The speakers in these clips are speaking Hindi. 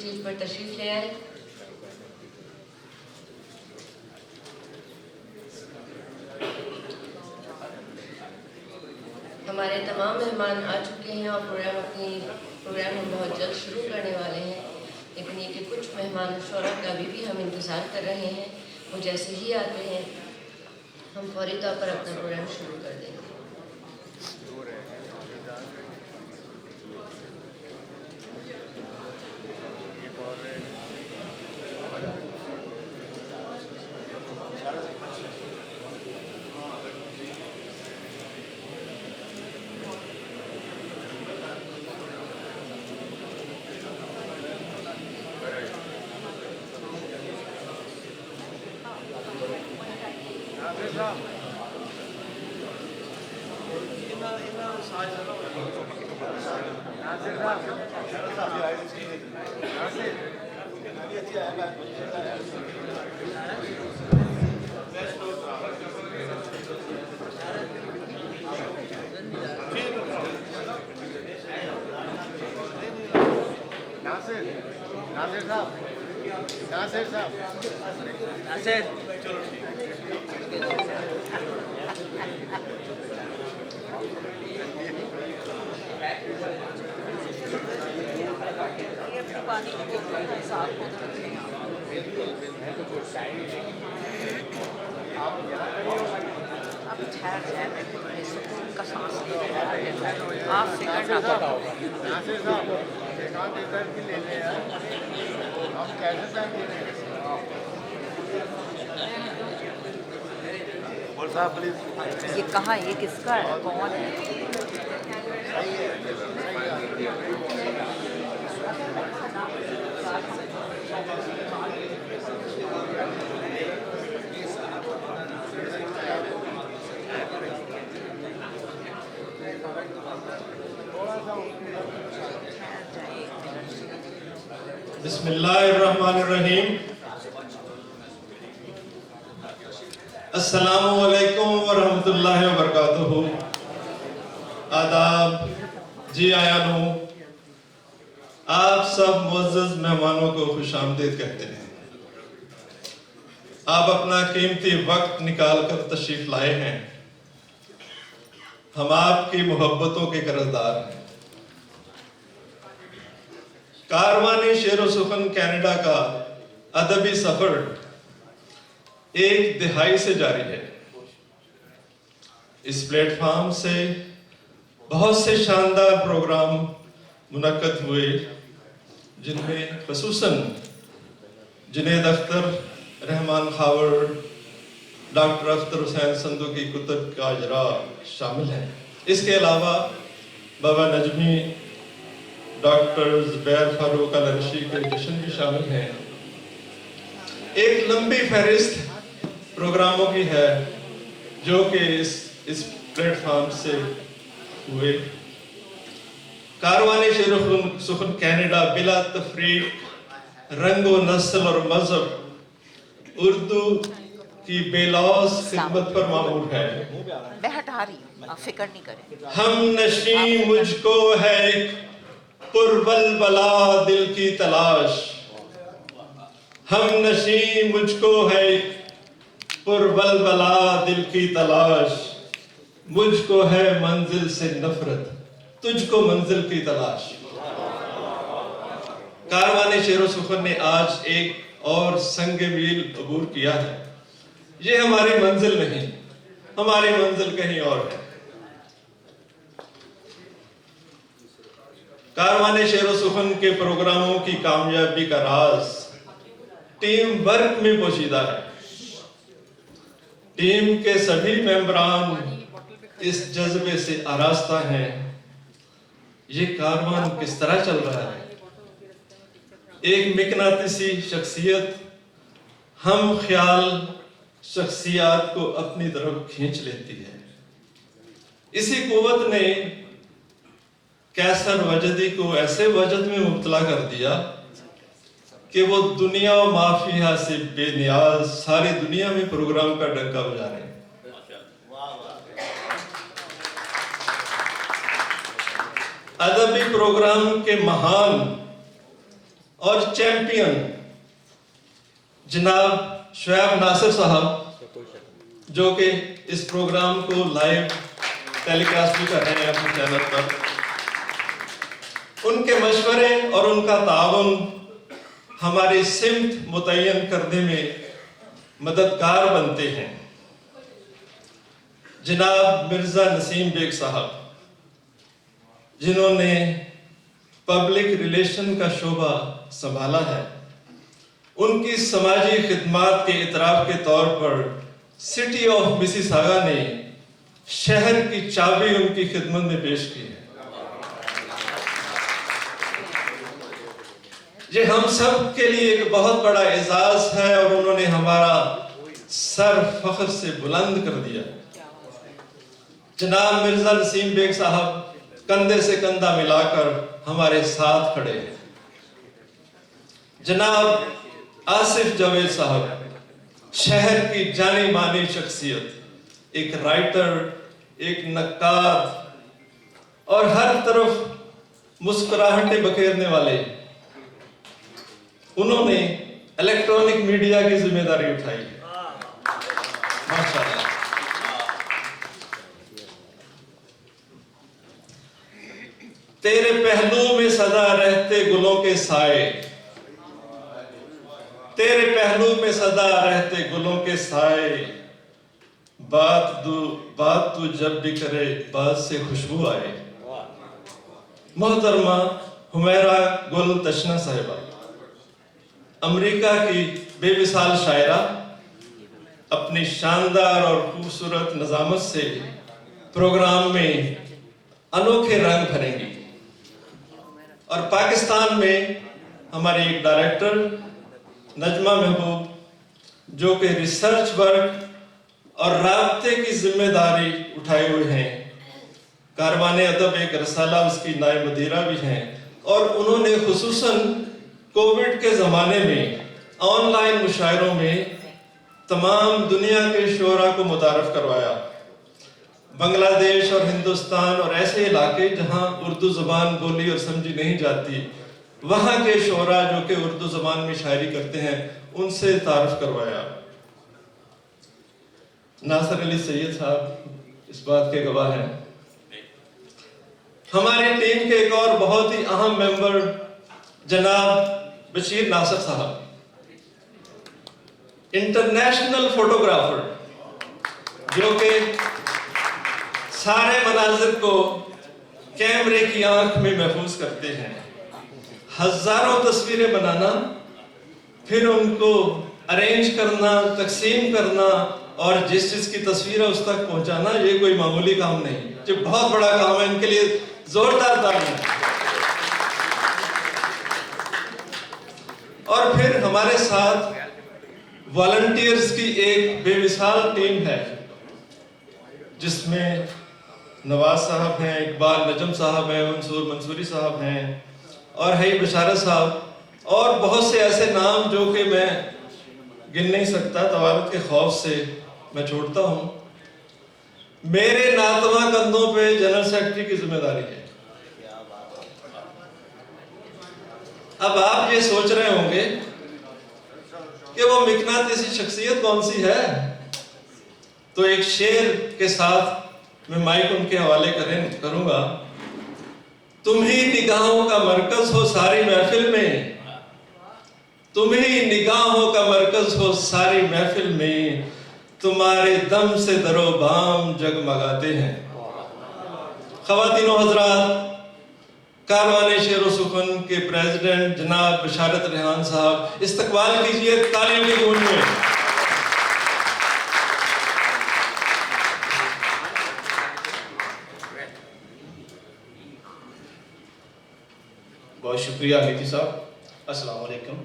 स्टेज पर तशरीफ ले आए। हमारे तमाम मेहमान आ चुके हैं और प्रोग्राम हम बहुत जल्द शुरू करने वाले हैं, लेकिन ये कि कुछ मेहमान शोरा का अभी भी हम इंतज़ार कर रहे हैं। वो जैसे ही आते हैं हम फौरी तौर पर अपना प्रोग्राम शुरू कर देंगे। ये कहाँ, ये किसका है, कौन है? बिस्मिल्लाहिर्रहमानिर्रहीम। अस्सलामुअलैकुम वरहमतुल्लाहि वबरकातुहू। आदाब जी आयानो, आप सब मुअज़्ज़ज़ मेहमानों को खुशामदीद कहते हैं। आप अपना कीमती वक्त निकाल कर तशरीफ लाए हैं। हम आपकी मोहब्बतों के कर्जदार हैं। कारवाने शेर सुखन कनाडा का अदबी सफर एक दिहाई से जारी है। इस प्लेटफॉर्म से बहुत से शानदार प्रोग्राम मुनक्कद हुए, जिनमें खसूसन जुनैद अख्तर, रहमान खावर, डॉक्टर अख्तर हुसैन संधू की कुतुब का इजरा शामिल है। इसके अलावा बाबा नजमी, डॉक्टर ज़ुबैर फारूक अल-अरशी के जश्न भी शामिल हैं। एक लंबी फहरिस्त प्रोग्रामों की है जो कि इस प्लेटफॉर्म से हुए। कारवाने शेर सुखन कनाडा बिला तफरीक रंगो नस्ल और मजहब उर्दू की बेलौस खिदमत पर मामूर है। मैं हटा रही हूँ, आप फिक्र नहीं करें। हम नशी मुझको है पुरवलवला दिल की तलाश, हम नशी मुझको है पुरवलवला दिल की तलाश, मुझको है मंजिल से नफरत, तुझको मंजिल की तलाश। कारवाने शेर सुखन ने आज एक और संग मील अबूर किया है। ये हमारी मंजिल नहीं, हमारी मंजिल कहीं और है। कारवाने शेर सुखन के प्रोग्रामों की कामयाबी का राज टीम वर्क में पोशीदा है। टीम के सभी मेंबरान इस जज्बे से आरास्ता हैं। ये कारवान किस तरह चल रहा है? एक मिकनातीसी शख्सियत हम ख्याल शख्सियात को अपनी तरफ खींच लेती है। इसी कुव्वत ने कैसर वजदी को ऐसे वजद में मुब्तला कर दिया कि वो दुनिया और माफिया से बेनियाज सारी दुनिया में प्रोग्राम का डंका बजा रहे हैं। अदबी प्रोग्राम के महान और चैंपियन जनाब शुएब नासिर साहब, जो कि इस प्रोग्राम को लाइव टेलीकास्ट भी कर रहे हैं अपने चैनल पर। उनके मशवरे और उनका ताउन हमारी सिमत मुतय्यन करने में मददगार बनते हैं। जनाब मिर्जा नसीम बेग साहब, जिन्होंने पब्लिक रिलेशन का शोबा संभाला है, उनकी समाजी खिदमात के इतराफ के तौर पर सिटी ऑफ मिसिसागा ने शहर की चाबी उनकी खिदमत में पेश की है। ये हम सब के लिए एक बहुत बड़ा एजाज है और उन्होंने हमारा सर फख्र से बुलंद कर दिया। जनाब मिर्जा नसीम बेग साहब कंधे से कंधा मिलाकर हमारे साथ खड़े हैं। जनाब आसिफ जावेद साहब, शहर की जानी मानी शख्सियत, एक राइटर, एक नक्काद और हर तरफ मुस्कुराहटें बखेरने वाले, उन्होंने इलेक्ट्रॉनिक मीडिया की जिम्मेदारी उठाई है। माशाअल्लाह। तेरे पहलू में सदा रहते गुलों के साए, तेरे पहलू में सदा रहते गुलों के साए, बात तू जब भी करे बात से खुशबू आए। मोहतरमा हुमैरा गुल तशना साहिबा, अमेरिका की बेमिसाल शायरा, अपनी शानदार और खूबसूरत नज़ामत से प्रोग्राम में अनोखे रंग भरेंगी। और पाकिस्तान में हमारी एक डायरेक्टर नजमा महबूब, जो कि रिसर्च वर्क और राब्ते की जिम्मेदारी उठाए हुए हैं। कारवाने अदब एक रसाला उसकी नायब मदीरा भी हैं और उन्होंने खुसूसन कोविड के ज़माने में ऑनलाइन मुशायरों में तमाम दुनिया के शोरा को मुतारफ करवाया। बांग्लादेश और हिंदुस्तान और ऐसे इलाके जहां उर्दू ज़बान बोली और समझी नहीं जाती, वहां के शोरा जो कि उर्दू ज़बान में शायरी करते हैं, उनसे तारुफ करवाया। नासिर अली सैयद साहब इस बात के गवाह हैं। हमारी टीम के एक और बहुत ही अहम मेंबर जनाब बशीर नासिर साहब, इंटरनेशनल फोटोग्राफर, जो कि सारे मनाजिर को कैमरे की आंख में महफूज करते हैं। हजारों तस्वीरें बनाना, फिर उनको अरेंज करना, तकसीम करना और जिस चीज की तस्वीर है उस तक पहुंचाना, ये कोई मामूली काम नहीं, ये बहुत बड़ा काम है। इनके लिए जोरदार तालियां। और फिर हमारे साथ वॉलंटियर्स की एक बेमिसाल टीम है, जिसमें नवाज साहब हैं, इकबाल नजम साहब हैं, मंसूर मंसूरी साहब हैं और हई बशारत साहब और बहुत से ऐसे नाम जो कि मैं गिन नहीं सकता, तवारत के खौफ से मैं छोड़ता हूं। मेरे नातवा कंधों पे जनरल सेक्रेटरी की जिम्मेदारी है। अब आप ये सोच रहे होंगे कि वो मिकनातीसी शख्सियत कौन सी है, तो एक शेर के साथ मैं माइक उनके हवाले करूंगा। तुम ही निगाहों का मरकज हो सारी महफिल में, तुम ही निगाहों का मरकज हो सारी महफिल में, तुम्हारे दम से दरो बाम जगमगाते हैं। ख़वातीनो हज़रात, कारवाने शेर सुखन के प्रेसिडेंट जनाब बशारत रेहान साहब, इस्तकबाल कीजिए तालियों की गूंज में। बहुत शुक्रिया नीति साहब। अस्सलाम वालेकुम।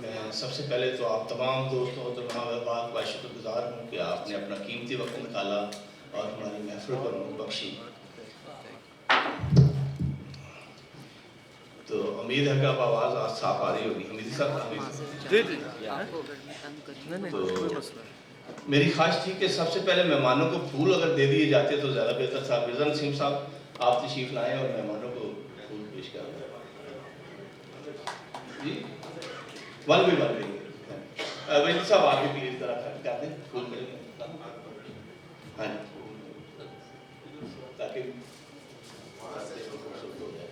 मैं सबसे पहले तो आप तमाम दोस्तों और तमाम का शुक्रगुजार हूँ कि आपने अपना कीमती वक्त निकाला और हमारी महफिल को रौनक बख्शी। तो उम्मीद है कि अब आवाज़ आज साफ आ रही होगी। हमीद साहब, तो मेरी ख्वाहिश थी कि सबसे पहले मेहमानों को फूल अगर दे दिए जाते तो ज़्यादा बेहतर था। मिर्जा नसीम साहब, आप तशरीफ लाएँ और मेहमानों को फूल पेश करें। जी वन भी वही साहब आगे प्लीज जरा कर दें फुल करेंगे हाँ ताकि खूबसूरत हो जाए।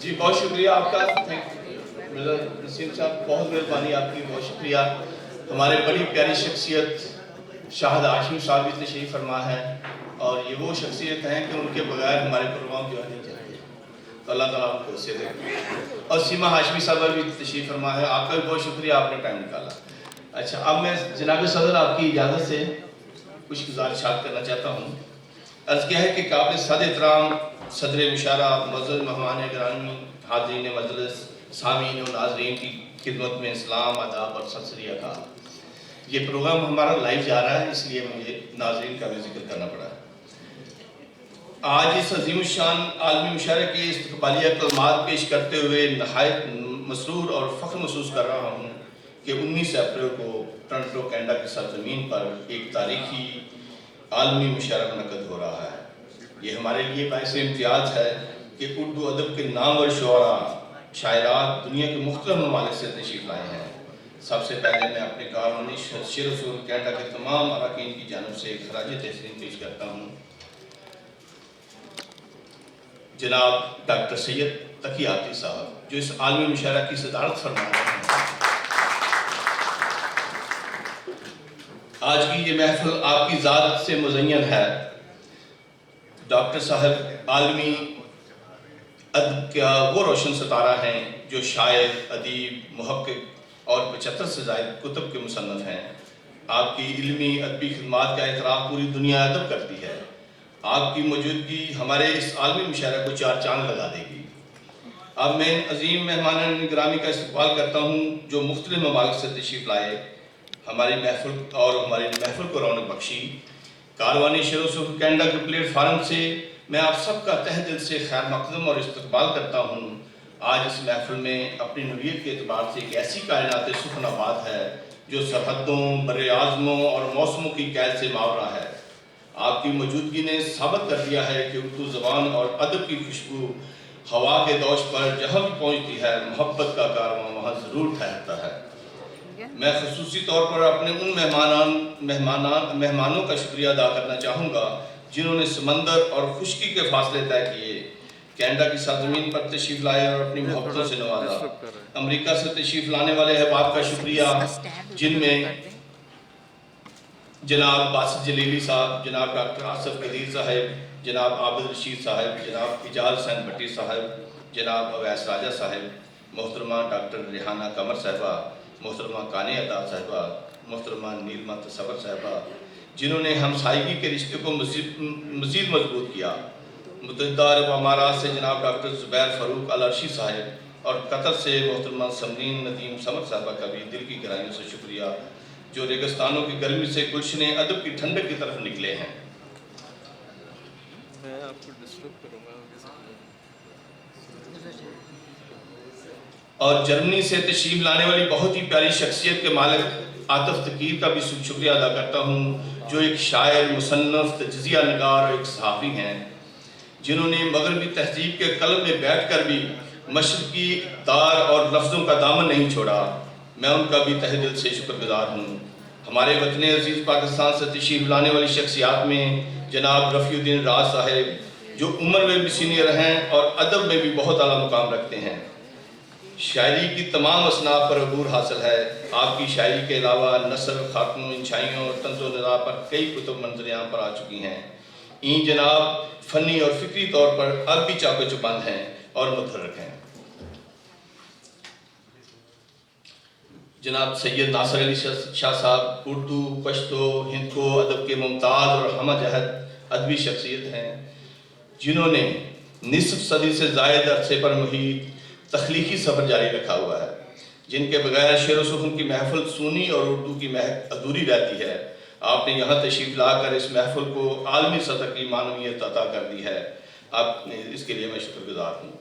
जी बहुत शुक्रिया आपका, नसीम साहब बहुत मेहरबानी आपकी, बहुत शुक्रिया। हमारे बड़ी प्यारी शख्सियत शाहिद हाशिमी साहब भी तशरीफ़ फरमा है और ये वो शख्सियत हैं कि उनके बगैर हमारे प्रोग्राम जो है नहीं चलते, तो अल्लाह ताला आपको उससे दे। और सीमा हाशिमी साहब भी तशरीफ़ फरमा है, आपका भी बहुत शुक्रिया, आपने टाइम निकाला। अच्छा, अब मैं जनाब सदर आपकी इजाज़त से कुछ गुजारिशात करना चाहता हूँ। अर्ज़ किया है कि काबिल सद एहतराम सदर मुशारा मुअज़्ज़ज़ मेहमान गिरामी हाज़रीन मजलिस सामीन और नाज़रीन की खिदमत में इस्लाम आदाब और सत श्री अकाल। ये प्रोग्राम हमारा लाइव जा रहा है, इसलिए मुझे नाज़रीन का भी जिक्र करना पड़ा। आज इस अजीम शान आलमी मुशारे के इस्तक़बालिया कलमात पेश करते हुए नहायत मसरूर और फ़ख्र महसूस कर रहा हूँ कि 19 अप्रैल को टोरंटो कनाडा की सरज़मीन पर एक तारीखी आलमी मुशारा मुनक़्क़द हो रहा है। ये हमारे लिए बाइस इम्तियाज़ है कि उर्दू अदब के नामवर शुअरा शायरात दुनिया के मुख्तलिफ ममालिक से तशरीफ़ लाए हैं। सबसे पहले मैं अपने कारवानी शेर सुर कनाडा के तमाम अरकान की जानब से खराज तहसीन पेश करता हूँ। जनाब डॉक्टर सैयद तकी आतिफ साहब जो इस आलमी मुशारा की सदारत फरमा रहे हैं। आज की ये महफिल आपकी ज़ात से मुज़य्यन है। डॉक्टर साहब आलमी अदब का वो रोशन सितारा हैं जो शायर, अदीब, मुहक्किक और 75 से ज़ायद कुतुब के मुसन्नफ़ हैं। आपकी इल्मी अदबी खिदमात का एतराफ़ पूरी दुनिया अदब करती है। आपकी मौजूदगी हमारे इस आलमी मुशारा को चार चांद लगा देगी। अब मैं अजीम मेहमान गिरामी का इस्तक़बाल करता हूँ जो मुख्तलिफ ममालिक से तशरीफ़ लाए, हमारी महफिल और हमारी महफिल को रौनक बख्शी। कारवानी शेर सुर कनाडा के प्लेटफार्म से मैं आप सबका तहे दिल से खैर मकदम और इस्तक़बाल करता हूँ। आज इस महफिल में अपनी नौइयत के एतबार से एक ऐसी कायनात सुखनाबाद है जो सरहदों, बर्र-ए-आज़मों और मौसमों की कैद से मावरा है। आपकी मौजूदगी ने साबित कर दिया है कि उर्दू ज़बान और अदब की खुशबू हवा के दोष पर जहाँ भी पहुँचती है, मोहब्बत का कारवां वहाँ ज़रूर ठहरता है। मैं ख़ुसूसी तौर पर अपने उन मेहमानों का शुक्रिया अदा करना चाहूँगा जिन्होंने समंदर और खुश्की के फासले तय किए, कनाडा की सरज़मीन पर तशरीफ़ लाए और अपनी मोहब्बतों से नवाजा। अमेरिका से तशरीफ़ लाने वाले अहबाब का शुक्रिया, जिनमें जनाब बासित जलीली साहब, जनाब डॉक्टर आसफ कदीर साहब, जनाब आबिद रशीद साहब, जनाब इजाज़ हुसैन भट्टी साहब, जनाब अवैस राजा साहब मोहतरमा डॉक्टर रेहाना कमर साहिबा, मोहतरमा काने अदा साहिबा, मोहतरमा नीलमा तसवर साहिबा, जिन्होंने हमसायगी के रिश्ते को मज़ीद मजबूत किया। मुतहदा अरब अमारात से जनाब डॉक्टर ज़ुबैर फ़ारूक अल-अर्शी साहिब और कतर से मोहतरमा समरीन नदीम समर साहिबा का भी दिल की गहराइयों से शुक्रिया, जो रेगिस्तानों की गर्मी से गुलशने अदब की ठंडक की तरफ निकले हैं। मैं आपको डिस्टर्ब करूँगा। और जर्मनी से तशरीफ लाने वाली बहुत ही प्यारी शख्सियत के मालिक आतिफ तकीर का भी शुक्रिया अदा करता हूँ, जो एक शायर, मुसन्नफ़, तजिज़िया निगार और एक सहाफ़ी हैं, जिन्होंने मगरबी तहज़ीब के कलब में बैठ कर भी मशरक़ी इक़्तिदार और लफ्ज़ों का दामन नहीं छोड़ा। मैं उनका भी तहे दिल से शुक्रगुज़ार हूँ। हमारे वतन अज़ीज़ पाकिस्तान से तशरीफ लाने वाली शख्सियात में जनाब रफ़ीउद्दीन राज साहिब, जो उम्र में भी सीनियर हैं और अदब में भी बहुत आला मुकाम रखते हैं। शायरी की तमाम असनाफ पर अबूर हासिल है। आपकी शायरी के अलावा नसर, खातून, इंशाइयों और तंज़ो निज़ा पर कई कुतुब मंज़र-ए-आम पर आ चुकी हैं। इन जनाब फ़नी और फ़िक्री तौर पर अब भी चाको चुबंद हैं और मुतहर्रिक हैं। जनाब सैयद नासिर अली शाह साहब उर्दू, पश्तो, हिंदको अदब के मुमताज़ और हमजहद अदबी शख्सियत हैं, जिन्होंने निसफ सदी से ज़ायद अरसे पर मुहीत तख्लीकी सफ़र जारी रखा हुआ है, जिनके बगैर शेर व सुख़न की महफ़िल सुनी और उर्दू की महक अधूरी रहती है। आपने यहाँ तशरीफ़ लाकर इस महफ़िल को आलमी सतह की मानवीयत अता कर दी है। आपने इसके लिए मैं शुक्रगुज़ार हूँ।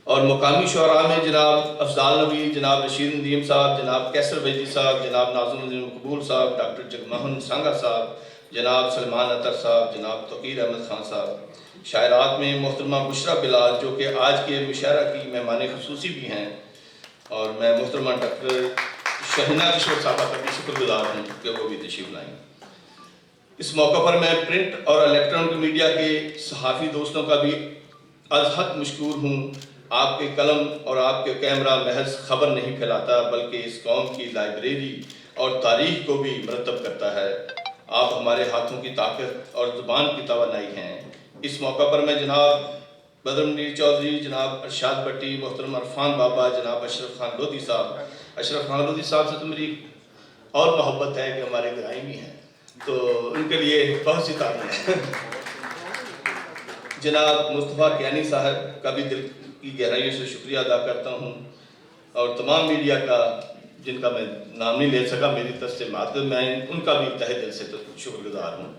और मुकामी शुअरा में जनाब अफजाल नबी, जनाब रशीद नदीम साहब, जनाब कैसर वैदी साहब, जनाब नाज़ुमुद्दीन मकबूल साहब, डॉक्टर जगमोहन सांगा साहब, जनाब सलमान अतर साहब, जनाब तकीर अहमद खान साहब। शायरात में मोहतरमा बुशरा बिलाल, जो कि आज के मुशायरा की मेहमान ख़ुसूसी भी हैं, और मैं मोहतरमा डॉक्टर शहीना किशोर साहबा का भी शुक्रगुज़ार हूँ कि वो भी तशरीफ़ लाएँ। इस मौका पर मैं प्रिंट और इलेक्ट्रॉनिक मीडिया के सहाफ़ी दोस्तों का भी अज़हद मशकूर हूँ। आपके कलम और आपके कैमरा महज खबर नहीं फैलाता, बल्कि इस कौम की लाइब्रेरी और तारीख़ को भी मरतब करता है। आप हमारे हाथों की ताकत और ज़ुबान की तवानाई हैं। इस मौका पर मैं जनाब बदर मुनीर चौधरी, जनाब अरशाद भट्टी, मोहतरम अरफान बाबा, जनाब अशरफ खान लोधी साहब। अशरफ खान लोधी साहब से तो मेरी और मोहब्बत है कि हमारे ग्रामी हैं, तो उनके लिए बहुत सी तारीफ़ है। जनाब मुस्तफ़ा कियानी साहब का भी दिल की गहराइयों से शुक्रिया अदा करता हूँ, और तमाम मीडिया का, जिनका मैं नाम नहीं ले सका मेरी तरफ से मातहत, मैं उनका भी तहे दिल से तो शुक्रगुज़ार हूँ।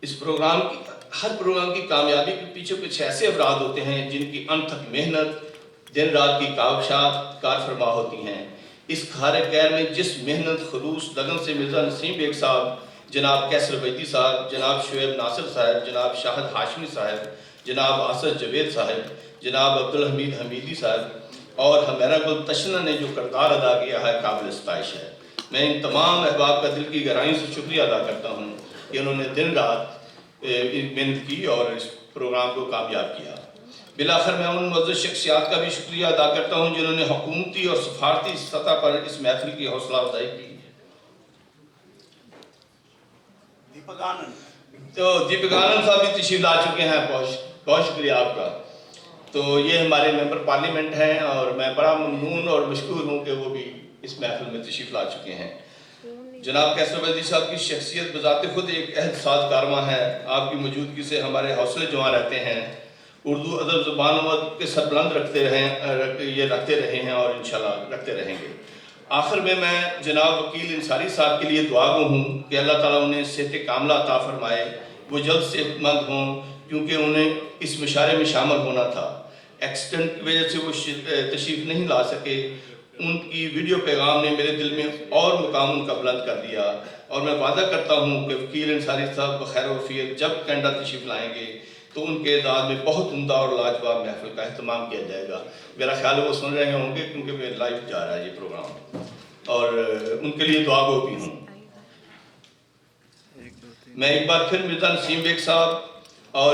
इस प्रोग्राम की, हर प्रोग्राम की कामयाबी के पीछे कुछ ऐसे अफराद होते हैं जिनकी अनथक मेहनत, दिन रात की काविशात कारफरमा होती हैं। इस खारे कैर में जिस मेहनत, खलूस, लगन से मिर्ज़ा नसीम बेग साहब, जनाब कैसर वैदी साहब, जनाब शुएब नासिर साहब, जनाब शाहिद हाशमी साहब, जनाब आसद जवेद साहब, जनाब अब्दुल हमीद हमीदी साहब और हमेरा गुल तशना ने जो किरदार अदा किया है, काबिल इस्ताइश है। मैं इन तमाम अहबाब का दिल की गहराइयों से शुक्रिया अदा करता हूँ कि उन्होंने दिन रात मेहनत की और इस प्रोग्राम को कामयाब किया। बिलाखिर मैं उन मुअज़्ज़ज़ शख्सियात का भी शुक्रिया अदा करता हूँ जिन्होंने हुकूमती और सफारती सतह पर इस महफिल की हौसला अफजाई की। दीपक आनंद साहब भी तशरीफ ला चुके हैं, बहुत शुक्रिया आपका। तो ये हमारे मेंबर पार्लियामेंट हैं और मैं बड़ा ममनून और मशकूर हूँ कि वो भी इस महफिल में तशरीफ ला चुके हैं। जनाब कैसर वैदी साहब की शख्सियत बजाते खुद एक अहद साज कारवां है। आपकी मौजूदगी से हमारे हौसले जवां रहते हैं। उर्दू अदब ज़ुबान के सरबुलंद रखते रहे हैं और इंशाल्लाह रखते रहेंगे। आखिर में मैं जनाब वकील इंसारी साहब के लिए दुआगो हूँ कि अल्लाह ताला उन्हें सेहत कामला अता फरमाए, वो जल्द सेहतमंद हों, क्योंकि उन्हें इस मुशारे में शामिल होना था। एक्सीडेंट की वजह से वो तशरीफ़ नहीं ला सके। उनकी वीडियो पैगाम ने मेरे दिल में और मुकाम उनका बुलंद कर दिया, और मैं वादा करता हूँ कि वकील इंसारी साहब बखैर वफ़ीयत जब कनाडा तशरीफ़ लाएँगे तो उनके एजाज़ में बहुत उम्दा और लाजवाब महफिल का अहतमाम किया जाएगा। मेरा ख्याल है वो सुन रहे होंगे, क्योंकि मेरे लाइव जा रहा है ये प्रोग्राम, और उनके लिए दुआगो भी हूँ। मैं एक बार फिर मिर्ज़ा नसीम बेग साहब और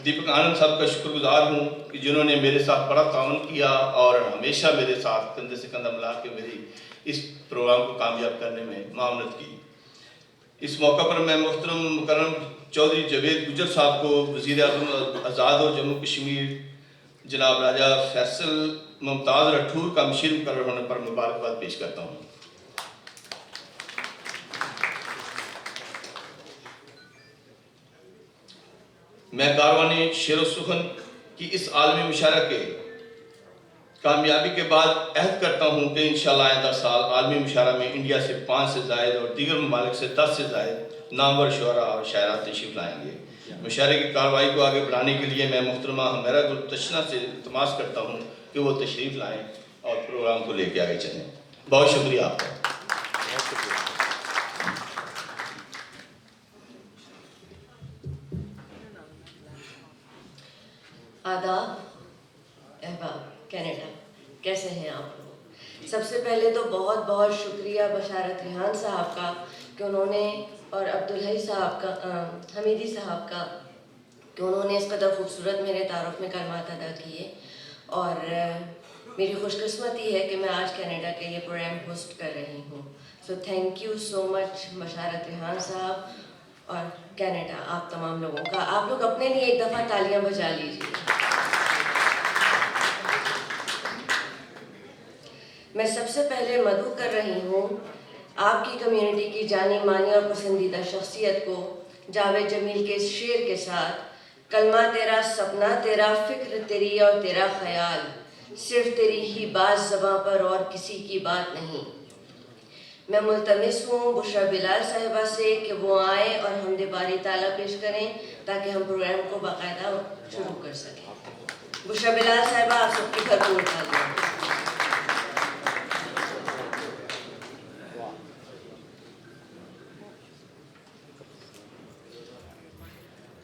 दीपक आनंद साहब का शुक्रगुजार हूँ कि जिन्होंने मेरे साथ बड़ा ताउन किया और हमेशा मेरे साथ कंधे से कंधा मिला के मेरी इस प्रोग्राम को कामयाब करने में मावनत की। इस मौका पर मैं मोहतरम मुकर्रम चौधरी जावेद गुजर साहब को वज़ीर आज़म आज़ाद और जम्मू कश्मीर जनाब राजा फैसल मुमताज़ राठौर का मशीर मुकर्रर होने पर मुबारकबाद पेश करता हूँ। मैं कारवानी शेर सुखन की इस आलमी मुशायरा के कामयाबी के बाद अहद करता हूँ कि इंशाअल्लाह आइंदा साल आलमी मुशायरा में इंडिया से 5 से ज़ायद और दीगर ममालिक से 10 से ज़ायद नामवर शुअरा और शायरा तशरीफ़ लाएंगे। मुशायरे की कार्रवाई को आगे बढ़ाने के लिए मैं मुहतरमा हमेरा गुलतशना से इल्तमास करता हूँ कि वो तशरीफ़ लाएँ और प्रोग्राम को लेके आगे चलें। बहुत शुक्रिया आपका। आदाब अहबाब कनाडा, कैसे हैं आप लोग? सबसे पहले तो बहुत बहुत शुक्रिया बशारत रिहान साहब का कि उन्होंने और अब्दुल हई साहब का हमीदी साहब का कि उन्होंने इस कदर खूबसूरत मेरे तारुफ में कलमात अदा किए। और मेरी खुशकिस्मती है कि मैं आज कनाडा के ये प्रोग्राम होस्ट कर रही हूँ। So thank you so much Basharat Rihan साहब और कनाडा, आप तमाम लोगों का। आप लोग अपने लिए एक दफ़ा तालियां बजा लीजिए। मैं सबसे पहले मदऊ कर रही हूँ आपकी कम्युनिटी की जानी मानी और पसंदीदा शख्सियत को जावेद जमील के इस शेर के साथ। कलमा तेरा, सपना तेरा, फिक्र तेरी और तेरा ख्याल, सिर्फ तेरी ही बात ज़बां पर और किसी की बात नहीं। मैं मुल्तमिस हूँ बुशरा बिलाल साहिबा से कि वो आए और हमदे बारी ताला पेश करें ताकि हम प्रोग्राम को बाकायदा शुरू कर सकें। बुशरा बिलाल साहिबा, आप सबकी भरपूर तालियां।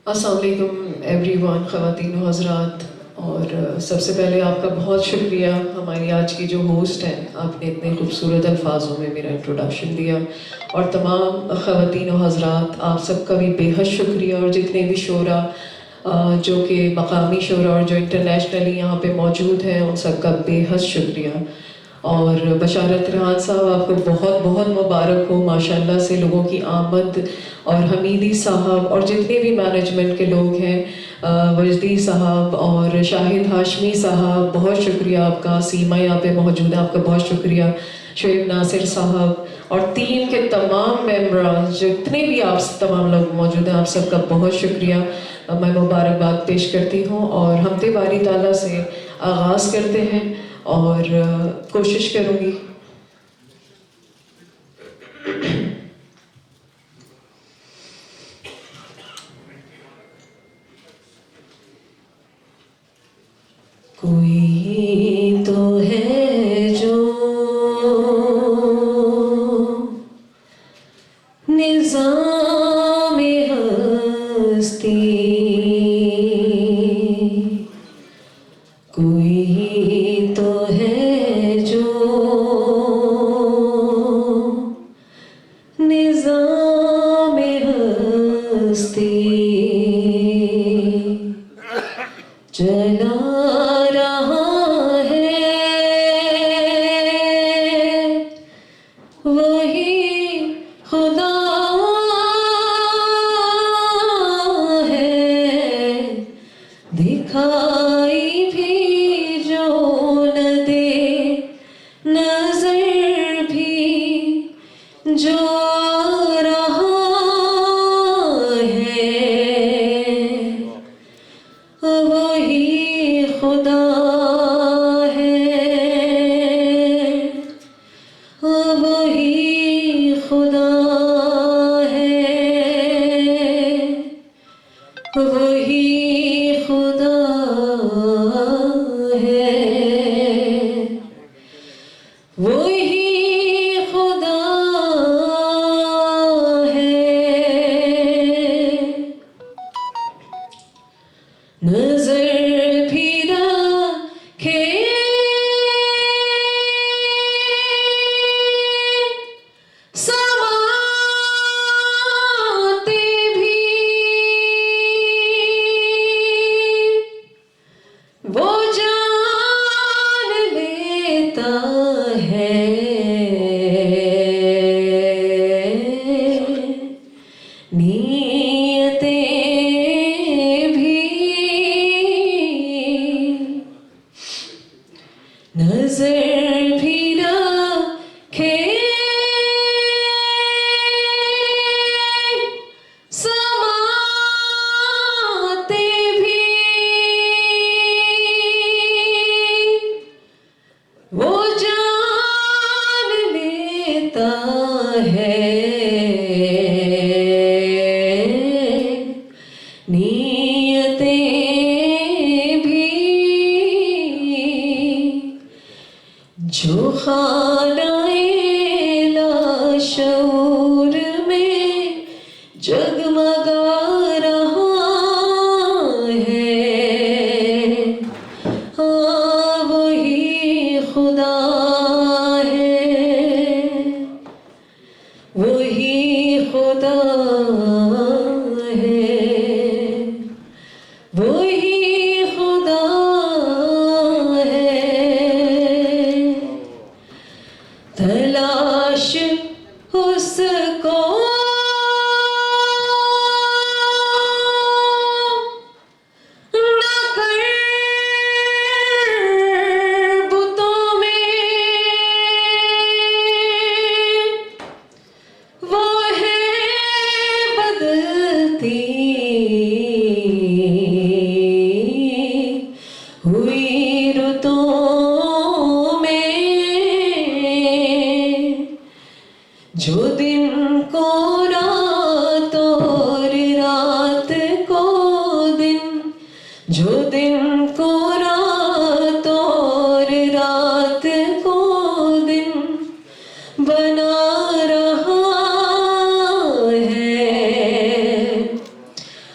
अस्सलाम वालेकुम एवरीवन, ख़वातीन व हज़रात। और सबसे पहले आपका बहुत शुक्रिया, हमारी आज की जो होस्ट हैं, आपने इतने खूबसूरत अल्फाजों में मेरा इंट्रोडक्शन दिया। और तमाम ख़वातीन व हज़रात, आप सबका भी बेहद शुक्रिया। और जितने भी शोरा जो कि मकामी शोरा और जो इंटरनेशनली यहाँ पे मौजूद हैं, उन सबका बेहद शुक्रिया। और बशारत रिहान साहब, आपको बहुत बहुत मुबारक हो। माशाल्लाह से लोगों की आमद, और हमीदी साहब और जितने भी मैनेजमेंट के लोग हैं, वजदी साहब और शाहिद हाशमी साहब, बहुत शुक्रिया आपका। सीमा यहाँ पे मौजूद है, आपका बहुत शुक्रिया। शुएब नासिर साहब और टीम के तमाम मेम्बर्स, जितने भी आप तमाम लोग मौजूद हैं, आप सबका बहुत शुक्रिया। मैं मुबारकबाद पेश करती हूँ और हमदे बारी ताला से आगाज़ करते हैं और कोशिश करूँगी। कोई तो है जो निज़ामे हस्ती, कोई तो है जो निज़ामे हस्ती चला रहा है, वही खुदा है। दिखाई भी जो न दे, नजर भी जो आ रहा है, वही खुदा है, वही खुदा है, वही खुदा है, वही खुदा है। नजर फिरा के समाते भी वो जान लेता है, नीयतें नजर भी रखे समाते भी वो जान लेता है नीयतें भी जो खानाए लाशऊर में जगमगा रहा है हाँ वही खुदा है वही खुदा है वही खुदा है तलाश उसको न कर बुतों में वो है बदलती हुई रुतों में जो दिन को रात और रात को दिन जो दिन को रात और रात को दिन बना रहा है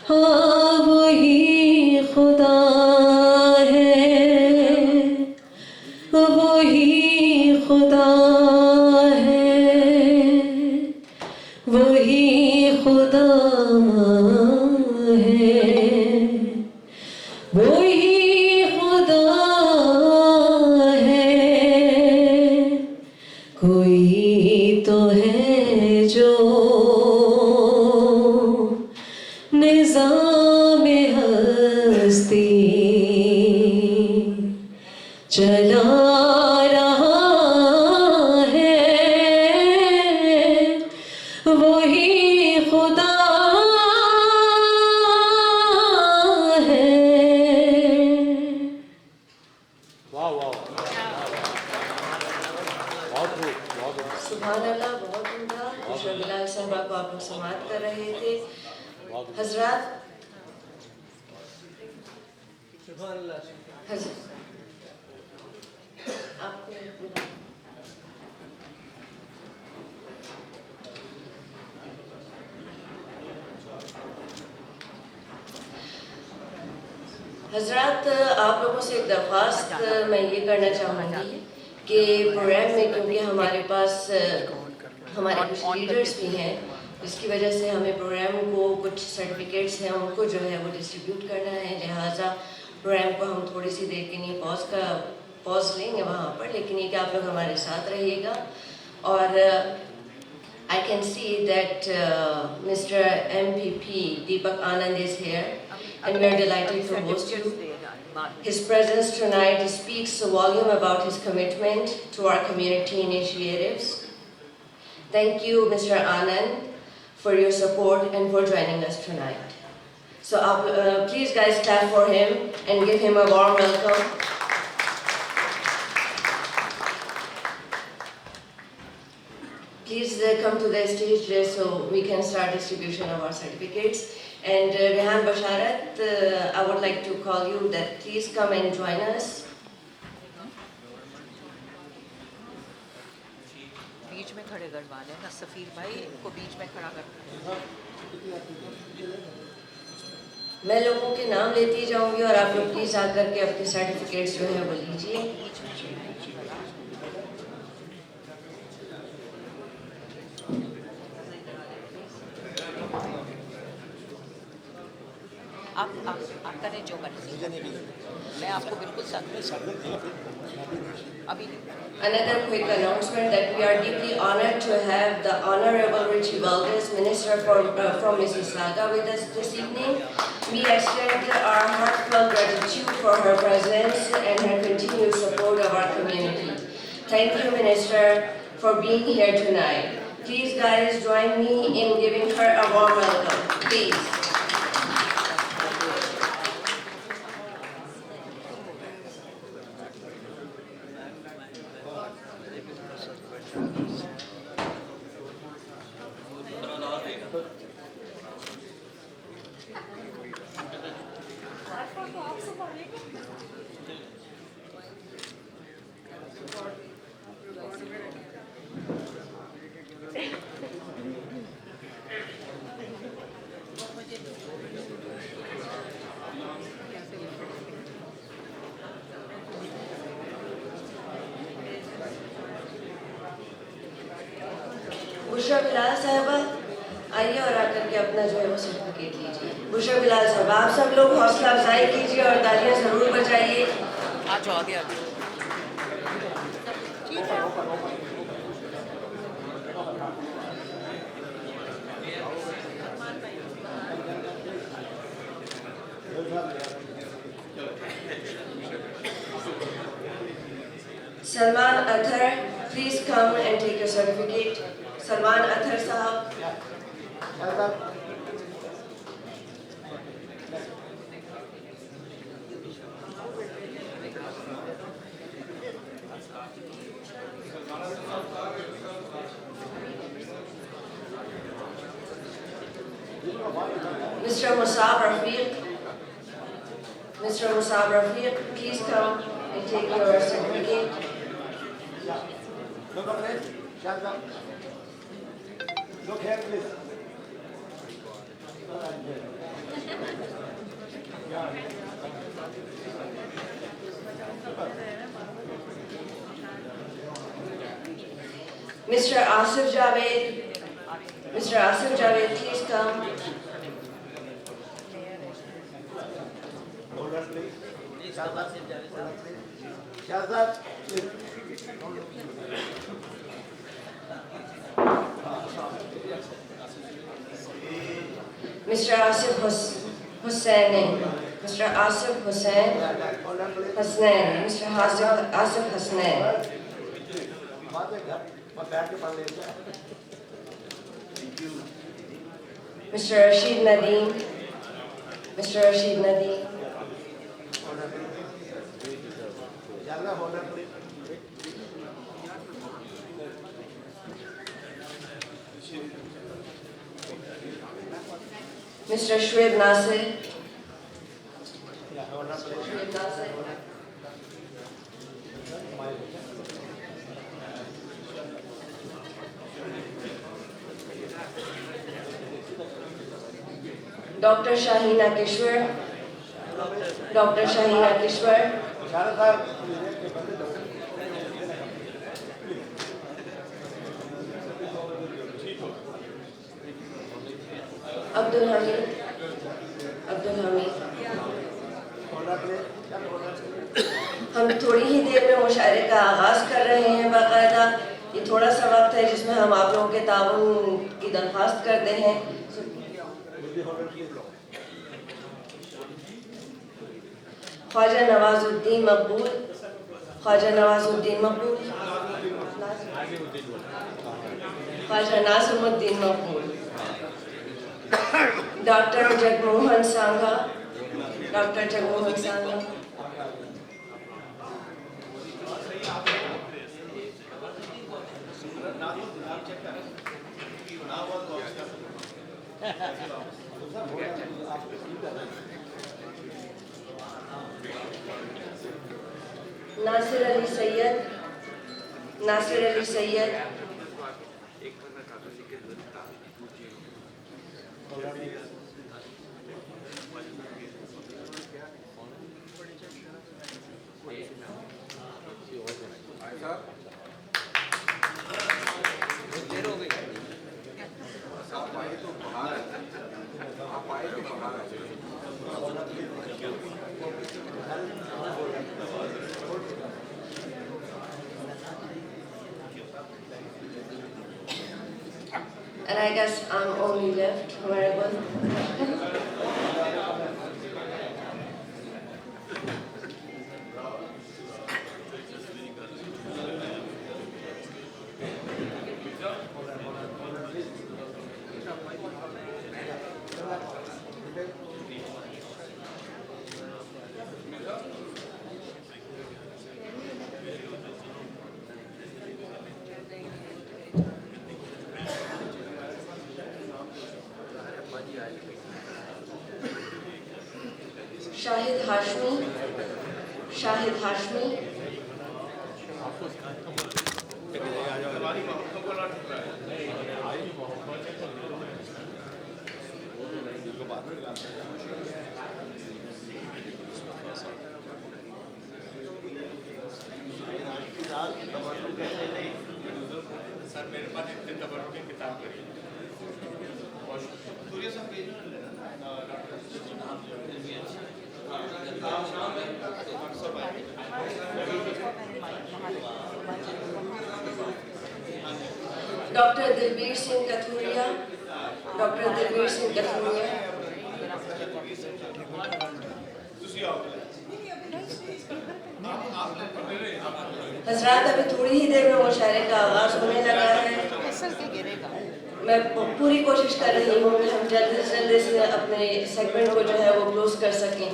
हाँ वही खुदा है वही खुदा है वही खुदा है वही खुदा है कोई तो है जो निज़ाम हस्ती चला रहा है वही खुदा है सुभान अल्लाह बहुत उम्दा बिलाल साहबा को आप लोग समाअत कर रहे थे हजरात हजरात आप लोगों से एक दरख्वास्त मैं ये करना चाहूँगी कि प्रोग्राम में क्योंकि हमारे पास हमारे कुछ लीडर्स भी हैं जिसकी वजह से हमें प्रोग्राम को कुछ सर्टिफिकेट्स हैं उनको जो है वो डिस्ट्रीब्यूट करना है लिहाजा प्रोग्राम को हम थोड़ी सी देर के लिए पॉज लेंगे वहाँ पर लेकिन ये कि आप लोग हमारे साथ रहिएगा और I can see that Mr. MPP Deepak Anand is here and we are delighted to host you. His presence tonight speaks a volume about his commitment to our community initiatives. Thank you, Mr. Anand, for your support and for joining us tonight. So please guys clap for him and give him a warm welcome. Please come to the stage so we can start distribution of our certificates. And Rehan Basharat, I would like to call you that please come and join us. बीच में खड़े करवा लेना सफीर भाई इनको बीच में खड़ा कर मैं लोगों के नाम लेती जाऊंगी और आप लोग प्लीज आकर के अपने सर्टिफिकेट्स जो है वो लीजिए। आप करें जो करें मैं आपको बिल्कुल साथ अभी Another quick announcement that we are deeply honored to have the Honorable Richie Valdez, Minister from Mississauga with us this evening. We extend our heartfelt gratitude for her presence and her continued support of our community. Thank you, Minister, for being here tonight. Please, guys, join me in giving her a warm welcome. Please. Bushra Bilal साहबा आइए और आकर के अपना जो है वो सर्टिफिकेट लीजिए। बुशरा बिलाल साहबा, आप सब लोग हौसला अफजाई कीजिए और तालियां जरूर बजाइए। आज आ गया Salman Athar, please come and take your certificate. Salman Athar sahab. Mr. Musab Rafiq. Mr. Musab Rafiq, please come and take your certificate. Look up there. Shut up. Look here, please. Mr. Asif Javed. Mr. Asif Javed, please come. Hold on, please. Shazad, please. Mr. Asif Hussain. Mr. Asif Hussain. Hasnain. Mr. Asif Hasnain. Mr. Rashid Nadeem. Mr. Rashid Nadeem. Mr. Shoaib Nasir. Shoaib Nasir. Dr. Shahina Kishwar. Dr. Shahina Kishwar. Abdul Hamid. Abdul Hamid. हम थोड़ी ही देर में मुशायरे का आगाज़ कर रहे हैं। बाकायदा ये थोड़ा सा वक्त है जिसमें हम आप लोगों के ताउन की दरख्वास्त करते हैं। ख्वाजा नवाजुद्दीन मकबूल। ख्वाजा नवाजुद्दीन मकबूल। Khwaja Nasimuddin Maqbool. Doctor Jagmohan Sangha. Doctor Jagmohan Sangha. Nasir Ali Syed. Nasir Ali Syed. And I guess I'm only left where I was. Hashmi, Shahid Hashmi, sir मेरे पास इतने तबरुक की किताब करी डॉक्टर दिलबीर सिंह कथूरिया, डॉक्टर दिलबीर सिंह कथूरिया, हजरात अभी थोड़ी ही देर में मुशायरे का आगाज होने लगा है। मैं पूरी कोशिश कर रही हूँ कि हम जल्दी से अपने सेगमेंट को जो है वो क्लोज कर सकें।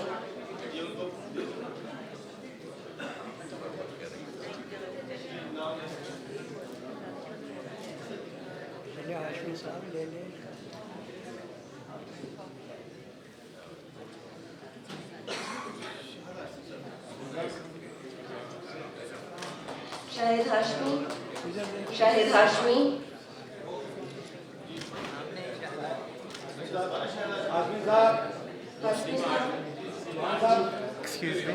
शाहिद हाशमी, शाहिद हाशमी, हाशमी साहब, एक्सक्यूज मी,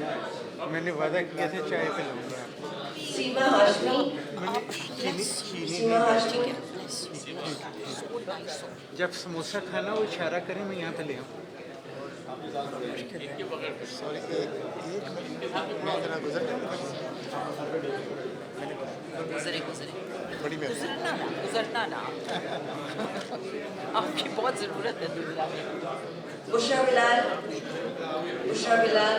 मैंने वादा किया था चाय पे लूँगा सीमा हाशमी, सीमा हाशमी, जब समोसा खाना वो इशारा करें मैं यहाँ पे ले आऊँ गुजरे गुजरना ना आपकी बहुत ज़रूरत है दुनिया में। Bushra Bilal, Bushra Bilal,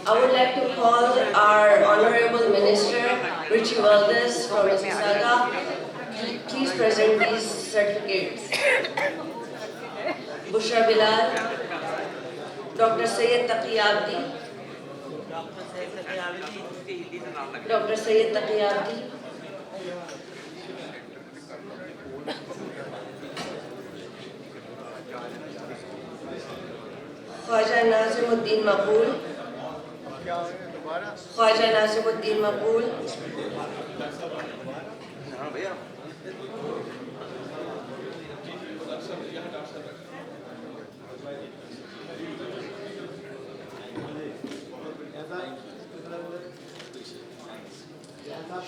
I would like to call our Honorable Minister, Richie Valdez from Mississauga. Please present these certificates. Bushra Bilal, Dr. Syed Taqi Abdi, Dr. Syed Taqi Abdi, Khwaja Nazimuddin Maqbool, Khwaja Nazimuddin Maqbool,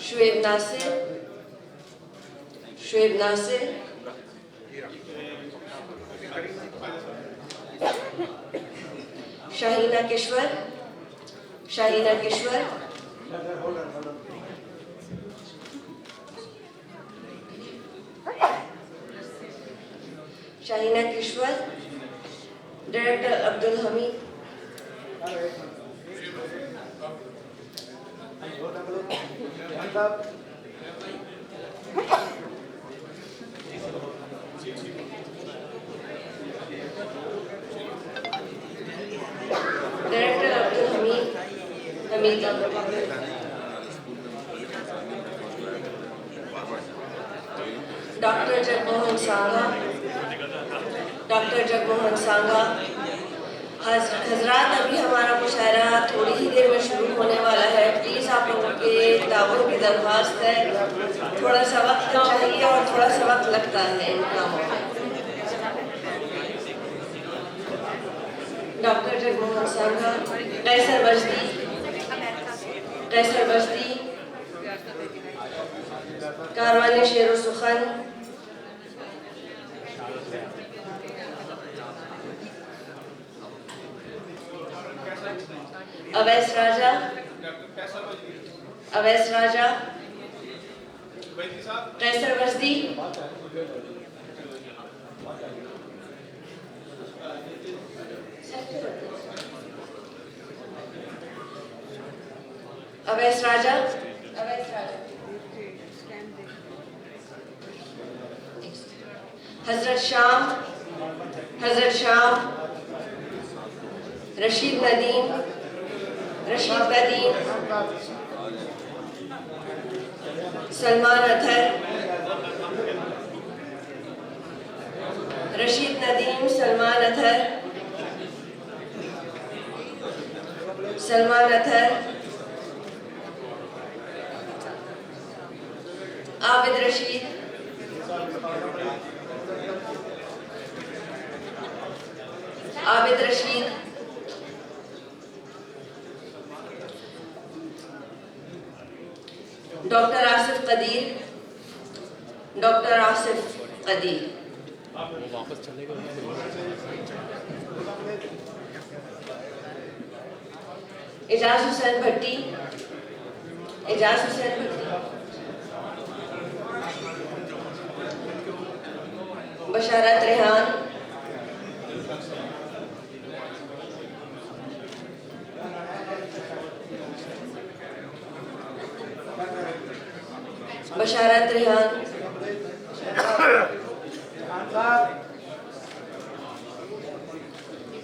Shoaib Nasir, Shoaib Nasir, Shahina Kishwar, Shahina Kishwar, Shahina Kishwar, Director Abdul Hamid, Director Abdul Hamid, Hamidi, Dr. Jagmohan Sangha, Dr. Jagmohan Sangha, हजरात अभी हमारा मुशायरा थोड़ी ही देर में शुरू होने वाला है। प्लीज़ आप लोगों के ताबुन की दरख्वास्त है, थोड़ा सा वक्त चाहिए और थोड़ा सा वक्त लगता है इन कामों में। डॉक्टर जगमोहन सांगा, कैसर बस्ती, कैसर बस्ती, कारवानी शेर सुखन, अवैस राजा, अवैस राजा, कैसर बस्ती, अवैस राजा, अवैस राजा, हजरत शाम, हजरत शाम, रशीद नदीम, सलमान अतहर, रशीद नदीम, सलमान अतहर, आबिद रशीद, डॉक्टर आसिफ कदीर, एजाज हुसैन भट्टी, बशारत रेहान,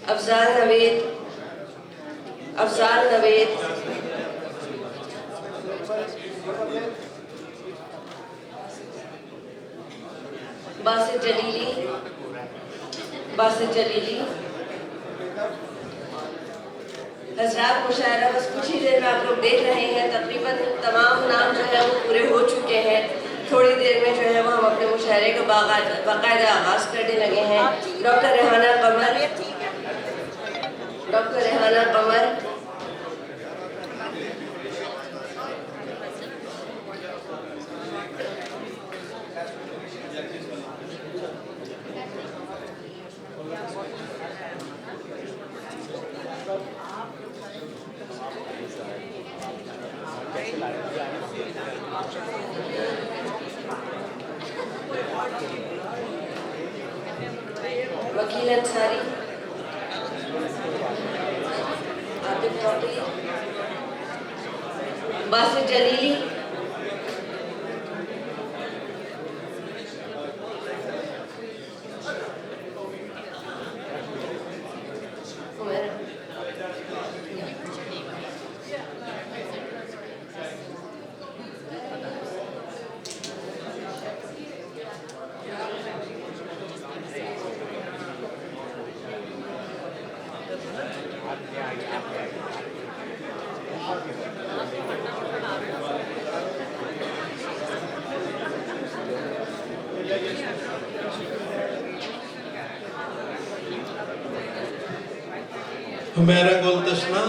अफजाल नवेद, बासित जलीली, हजरात मुशायरा बस कुछ ही देर में आप लोग देख रहे हैं, तकरीबन तमाम नाम जो है वो पूरे हो चुके हैं। थोड़ी देर में जो है वो हम अपने मुशायरे का बाकायदा आगाज करने लगे हैं। डॉक्टर रेहाना कमर, वकील अंसारी, आतिफ चौधरी, बासित जलीली, हुमैरा गुलदश्ना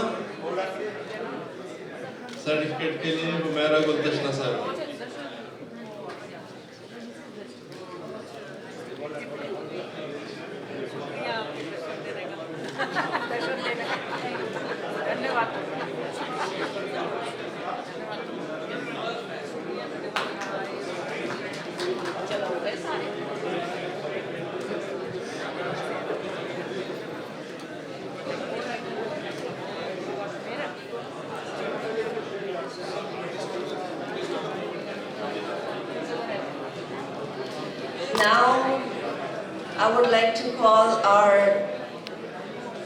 सर्टिफिकेट के लिए हुमैरा गुलदश्ना साहब। Now, I would like to call our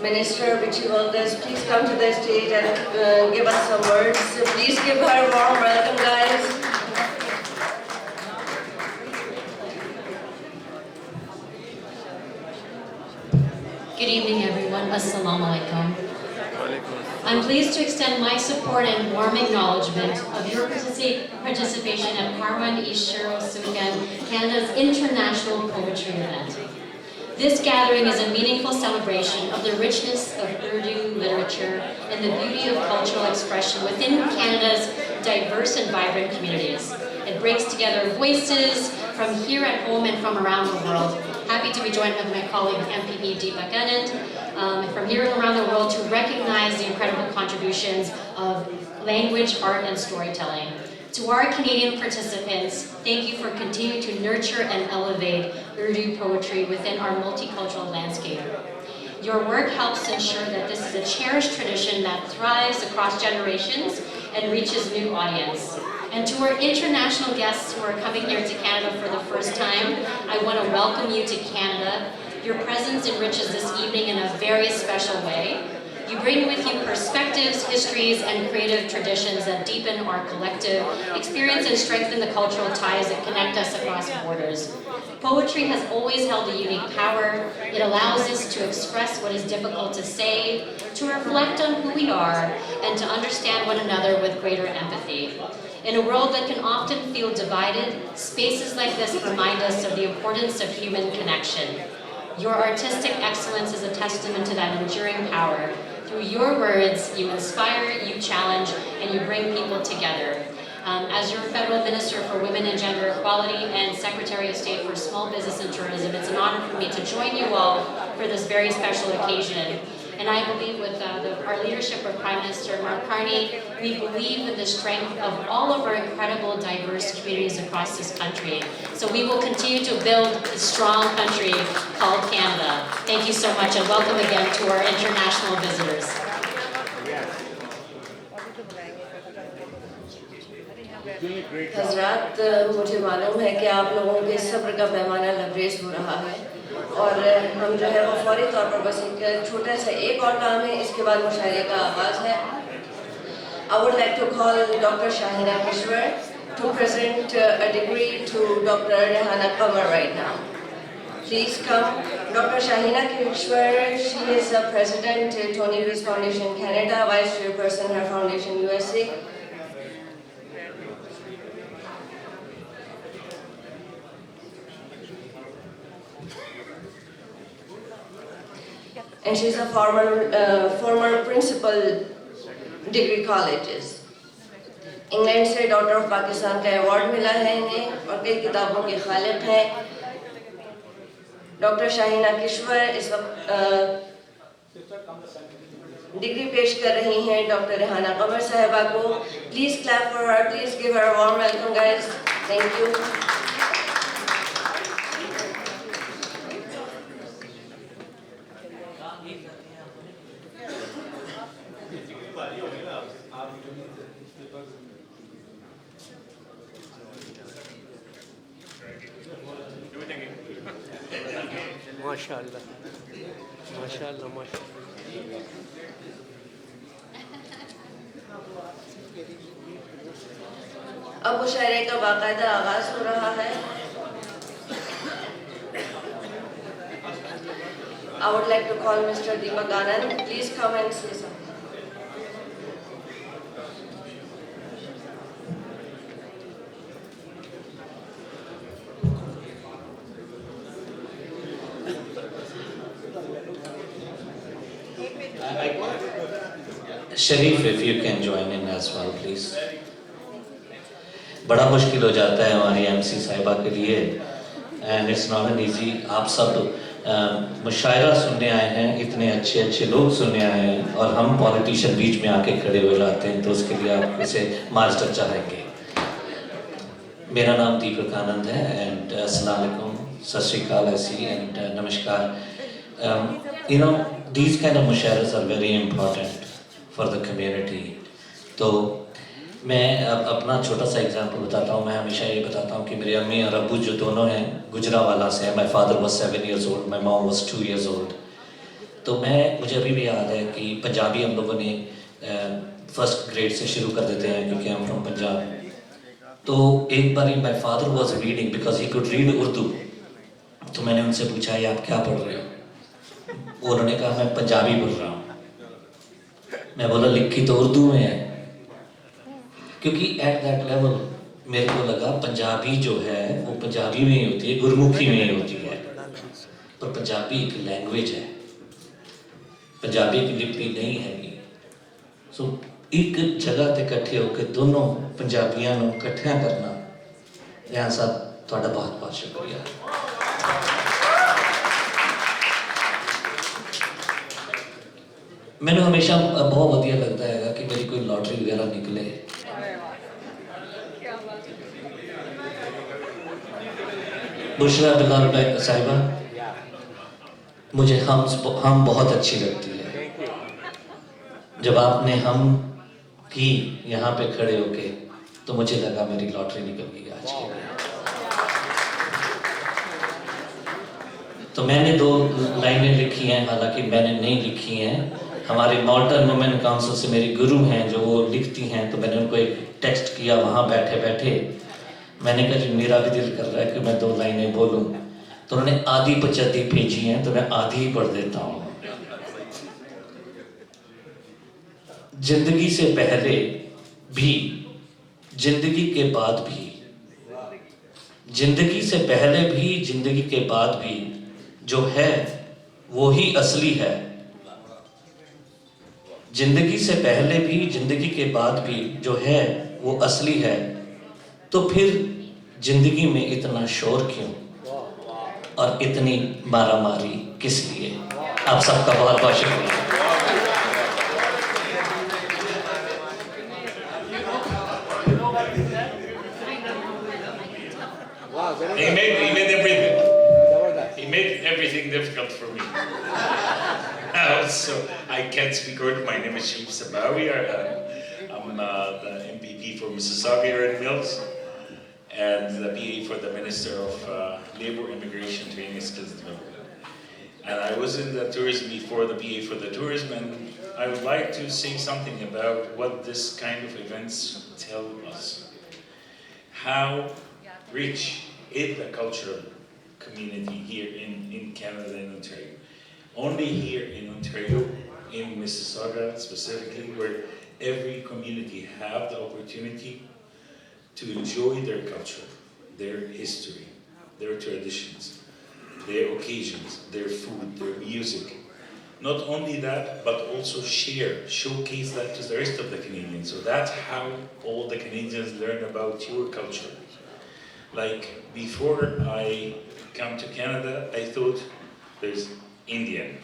Minister, Vichy Valdez, please come to the stage and give us some words. Please give her a warm welcome, guys. Good evening, everyone. Assalamu alaikum. I'm pleased to extend my support and warm acknowledgement of your participation at Parwan Ishiro Sukan, Canada's international poetry event. This gathering is a meaningful celebration of the richness of Urdu literature and the beauty of cultural expression within Canada's diverse and vibrant communities. It brings together voices from here at home and from around the world. Happy to be joined with my colleague MPP Deepak Anand from here and around the world to recognize the incredible contributions of language, art, and storytelling. To our Canadian participants, thank you for continuing to nurture and elevate Urdu poetry within our multicultural landscape. Your work helps ensure that this is a cherished tradition that thrives across generations and reaches new audience. And to our international guests who are coming here to Canada for the first time, I want to welcome you to Canada. Your presence enriches this evening in a very special way. You bring with you perspectives, histories, and creative traditions that deepen our collective experience and strengthen the cultural ties that connect us across borders. Poetry has always held a unique power. It allows us to express what is difficult to say, to reflect on who we are, and to understand one another with greater empathy. In a world that can often feel divided, spaces like this remind us of the importance of human connection. Your artistic excellence is a testament to that enduring power. Through your words, you inspire, you challenge, and you bring people together. As your Federal Minister for Women and Gender Equality and Secretary of State for Small Business and Tourism, it's an honor for me to join you all for this very special occasion. And I believe with our leadership of Prime Minister Mark Carney, we believe in the strength of all of our incredible diverse communities across this country. So we will continue to build a strong country called Canada. Thank you so much and welcome again to our international visitors. हज़रात, मुझे मालूम है कि आप लोगों के सब्र का पैमाना लबरेज हो रहा है और हम जो है वो फौरी तौर पर बस एक छोटा सा एक और काम है, इसके बाद मुशायरे का आगाज़ है. I would like to call Dr. Shahina Kishwar to present a degree to Dr. Rehana Qamar right now. Please come. Dr. Shahina Kishwar, she is the President Tony Rees Foundation Canada, Vice Chairperson her Foundation USA. And she's a former principal degree colleges. England से डॉक्टर ऑफ पाकिस्तान का अवार्ड मिला है इन्हें और कई किताबों के खालिक हैं. डॉक्टर शाहीना किश्वर इस वक्त डिग्री पेश कर रही हैं डॉक्टर रेहाना कमर साहिबा को. Please clap for her, please give her a warm welcome guys. Thank you. माशाअल्लाह माशाअल्लाह माशाअल्लाह. अब मुशायरे का बाकायदा आगाज हो रहा है. I would like to call Mr. Deepak Anand. Please come and say something. Sharif, if you can join in as well, please. बड़ा मुश्किल हो जाता है हमारी एमसी साहिबा के लिए and it's not an easy. आप सब मुशायरा सुनने आए हैं, इतने अच्छे अच्छे लोग सुनने आए हैं और हम पॉलिटिशियन बीच में आके खड़े हो जाते हैं, तो उसके लिए आप इसे मास्टर चाहेंगे. मेरा नाम दीपक आनंद है एंड अस्सलाम वालेकुम, सत श्री अकाल ऐसी एंड नमस्कार. You know, these kind of मुशायरास are very important for the community. तो मैं अब अपना छोटा सा एग्जांपल बताता हूँ. मैं हमेशा ये बताता हूँ कि मेरे अम्मी और अब्बू जो दोनों हैं गुजरावाला से हैं. My father was 7 years old, my mom was 2 years old. तो मुझे अभी भी याद है कि पंजाबी हम लोगों ने फर्स्ट ग्रेड से शुरू कर देते हैं क्योंकि हम फ्रॉम पंजाब. तो एक बार my father was reading because he could read Urdu. तो मैंने उनसे पूछा ये आप क्या पढ़ रहे हो? उन्होंने कहा मैं पंजाबी पढ़ रहा हूँ. मैं बोला लिखी तो उर्दू में है, क्योंकि एट दैट लेवल मेरे को लगा पंजाबी जो है वो पंजाबी में ही होती है, गुरमुखी में ही होती है. पर पंजाबी एक लैंग्वेज है, पंजाबी की लिपि नहीं है. सो एक जगह ते इकट्ठे होकर दोनों पंजाबियों को इकट्ठा करना, रेहान साहब तुहाडा बहुत बहुत शुक्रिया. मैंने हमेशा बहुत वधिया लगता है कि मेरी कोई लॉटरी वगैरह निकले. बुशरा बिलाल साहिबा, मुझे हम बहुत अच्छी लगती है. जब आपने हम की यहाँ पे खड़े होके तो मुझे लगा मेरी लॉटरी निकल गई आज के लिए. तो मैंने 2 लाइनें लिखी हैं, हालांकि मैंने नहीं लिखी हैं, हमारी मॉडर्न वुमेन काउंसिल से मेरी गुरु हैं जो वो लिखती हैं, तो मैंने उनको एक टेक्स्ट किया वहाँ बैठे बैठे। मैंने कहा जी मेरा भी दिल कर रहा है कि मैं 2 लाइनें बोलूँ, तो उन्होंने आधी पचती भेजी हैं, तो मैं आधी ही पढ़ देता हूँ। जिंदगी से पहले भी, जिंदगी के बाद भी, जिंदगी से पहले भी, जिंदगी के बाद भी, जो है वो ही असली है। जिंदगी से पहले भी, जिंदगी के बाद भी, जो है वो असली है। तो फिर जिंदगी में इतना शोर क्यों और इतनी मारामारी किस लिए? आप सबका बहुत बहुत शुक्रिया। He made everything. He made everything difficult for me. So I can't speak Urdu. My name is Sharif Sabawi. I'm the MPP for Mississauga here in Mills, and the PA for the Minister of Labour, Immigration, Training and Skills Development. And I was in the tourism before, the PA for the tourism, and I would like to say something about what this kind of events tell us. How rich is the cultural community here in Canada and Ontario. Only here in Ontario, in Mississauga specifically, where every community have the opportunity to enjoy their culture, their history, their traditions, their occasions, their food, their music. Not only that, but also showcase that to the rest of the Canadians. So that's how all the Canadians learn about your culture. Like, before I come to Canada, I thought there's Indian.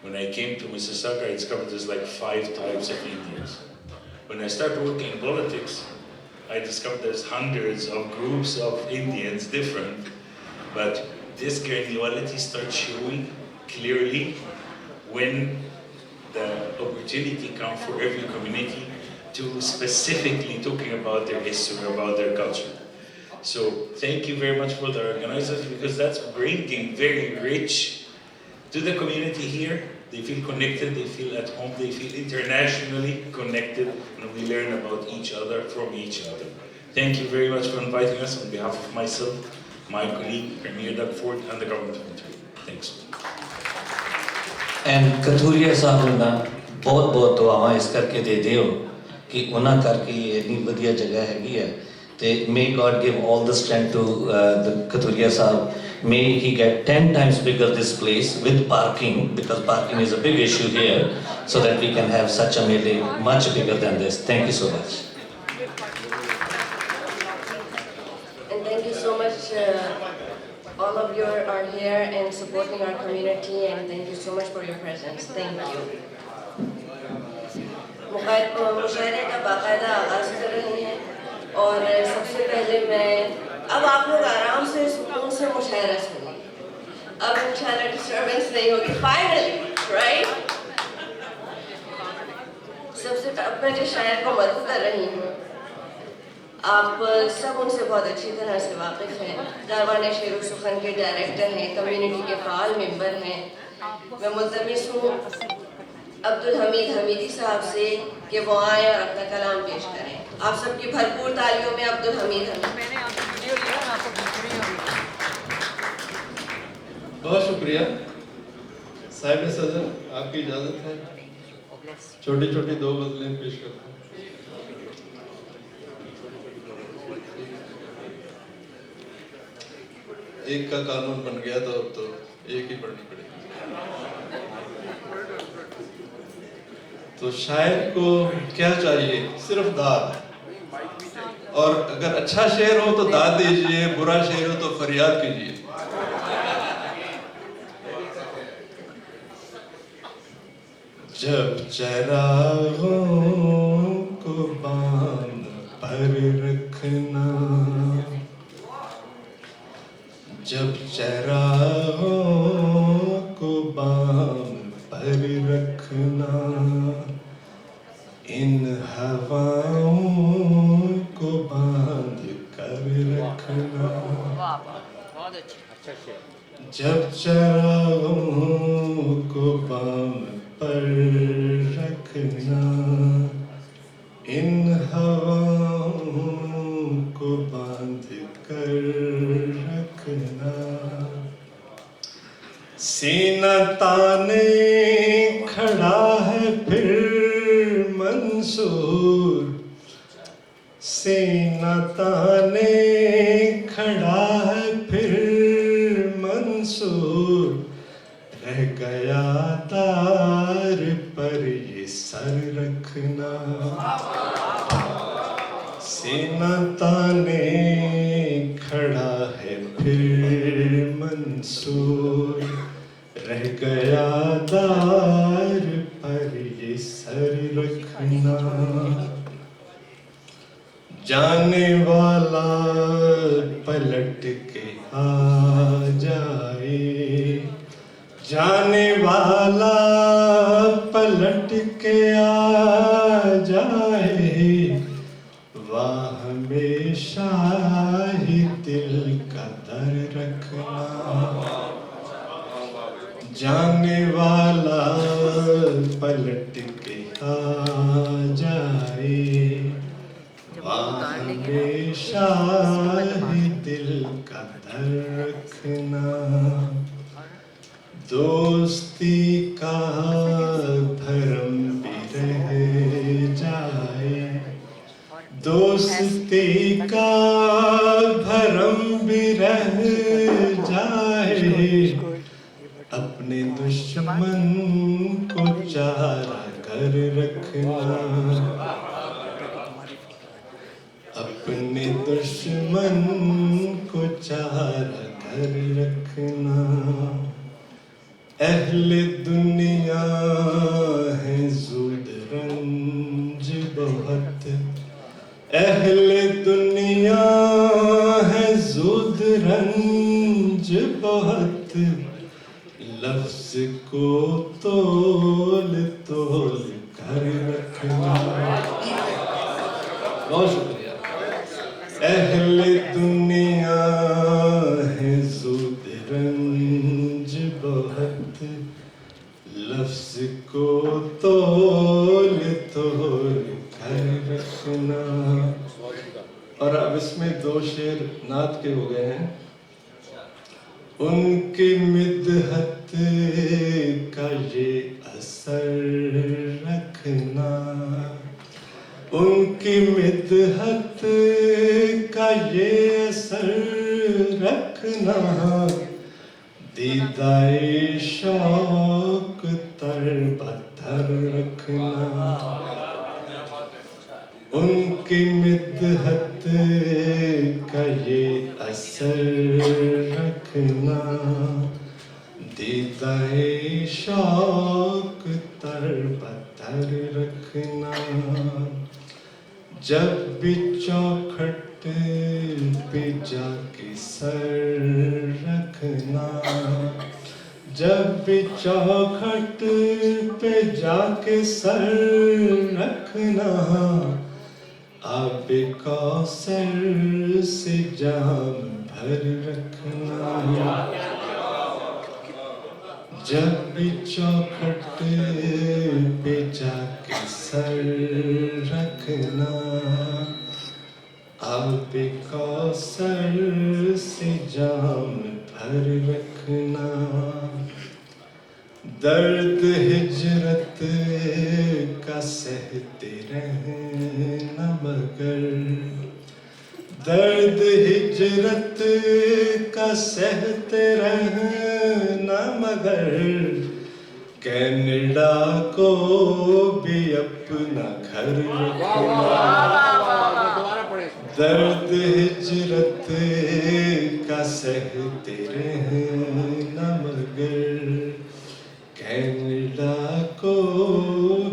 When I came to Mississauga, I discovered there's like 5 types of Indians. When I started working in politics, I discovered there's hundreds of groups of Indians, different. But this granularity starts showing clearly when the opportunity comes for every community to specifically talking about their history, about their culture. So thank you very much for the organizers, because that's bringing very rich to the community here. They feel connected, they feel at home, they feel internationally connected, and we learn about each other from each other. Thank you very much for inviting us on behalf of myself, my colleague, Premier Doug Ford, and the government of Ontario. Thanks. And Kathuria साहब ना बहुत बहुत दुआवां इस करके दे दियो कि उन्हें करके ये इतनी बढ़िया जगह हैगी है। May God give all the strength to the Kathuria Sahib. May he get 10 times bigger this place with parking, because parking is a big issue here, so that we can have such a melee much bigger than this. Thank you so much. And thank you so much. All of you are here and supporting our community, and thank you so much for your presence. Thank you. मुशायरे का बाकायदा आगाज़ कर रहे हैं, और सबसे पहले मैं अब आप लोग आराम से सुकून से मुशायरा सुनिए। अब इंशाल्लाह डिस्टर्बेंस नहीं होगी फाइनली, राइट? सबसे अब मैं जिस शायर को मदद कर रही हूँ, आप सब उनसे बहुत अच्छी तरह से वाकिफ़ हैं। कारवान शेर सुखन के डायरेक्टर हैं, कम्युनिटी के फ़ाल मेंबर हैं। मैं मुल्तमिस हूँ अब्दुल हमीद हमीदी साहब से कि वो आए और अपना कलाम पेश करें। आप सबकी भरपूर तालियों में अब्दुल हमीद बहुत शुक्रिया साहिब सदर, आपकी इजाज़त है छोटी छोटी 2 गज़लें पेश करता हूँ। एक का कानून बन गया तो अब तो एक ही पढ़नी पड़ेगी। तो शायर को क्या चाहिए? सिर्फ दाद। और अगर अच्छा शेर हो तो दाद दीजिए, बुरा शेर हो तो फरियाद कीजिए। जब चरागों को बांध पर रखना, जब चरागों को बांध पर रखना, इन हवाओं को बांध कर रखना। जब चरागों को बांध पर रखना, इन हवाओं को बांध कर रखना। सीना ताने खड़ा है फिर मंसूर, सीना ताने खड़ा है फिर मंसूर। रह गया तार पर ये सर रखना, सीना ताने खड़ा है फिर मंसूर। रह गया दार पर ये सर रखना। जाने वाला पलट के आ जाए, जाने वाला पलट के आ जाए, वह हमेशा ही दिल का दर रखना। जाने वाला पलट के आ जाए, हमेशा ही दिल का दर रखना। दोस्ती का भरम भी रह जाए, दोस्ती का भरम भी रह जाए, अपने दुश्मन को चारा कर रखना। अपने दुश्मन को चारा कर रखना। अहले दुनिया है ज़ूद रंज बहुत, अहले दुनिया है ज़ूद रंज बहुत। लफ्ज़ को तोल तोल कर रखना। बहुत शुक्रिया। अहले दुनिया है ज़ूद रंज बहुत, लफ्ज़ को तोल तोल कर रखना। और अब इसमें दो शेर नात के हो गए हैं। उनकी मिदहत का ये असर रखना, उनकी मिदहत का ये असर रखना। दीदाए शौक तर बतर रखना, उनकी मिदहत का ये असर रखना। दीदाए शौक तर बतर रखना। जब भी चौखट पे जाके सर रखना, जब भी चौखट पे जाके सर रखना। आबे कौसर से जाम भर रखना। जब भी चौखट पे जाके सर रखना। आबे कौसर से जाम भर रखना। दर्द हिजरत का सहते रहना मगर, दर्द हिजरत का सहते रहना मगर। कनाडा को भी अपना घर रखना। दर्द हिजरत का सहते रहना मगर। कनाडा को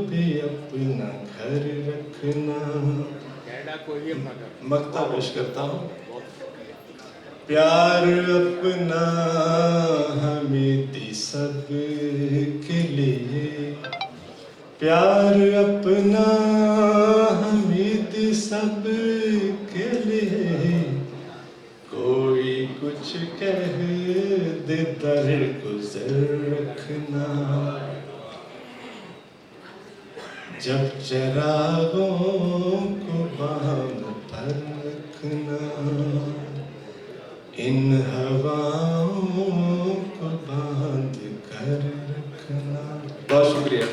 भी अपना घर रखना। मक्ता पेश करता हूँ। प्यार अपना हमें दी सब के लिए, प्यार अपना हमें दी सब के लिए। कोई कुछ कह दे दर गुजर रखना। जब चरागों को बांध पर रखना, इन हवाओं को बांध कर रखना। बहुत शुक्रिया।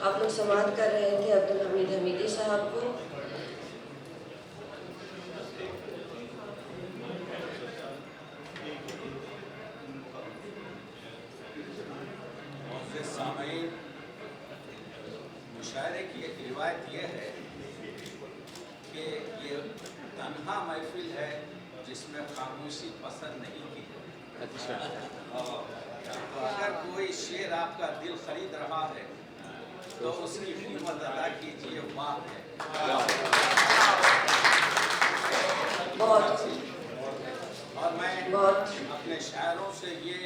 आप लोग समाअत कर रहे थे अब्दुल हमीद हमीदी साहब को। मुशायरे की एक रिवायत यह है कि ये तन्हा महफिल है जिसमें खामोशी पसंद नहीं की। अच्छा। तो अगर कोई शेर आपका दिल खरीद रहा है तो उसकी कीमत अदा कीजिए, वाह है। और मैं अपने शायरों से ये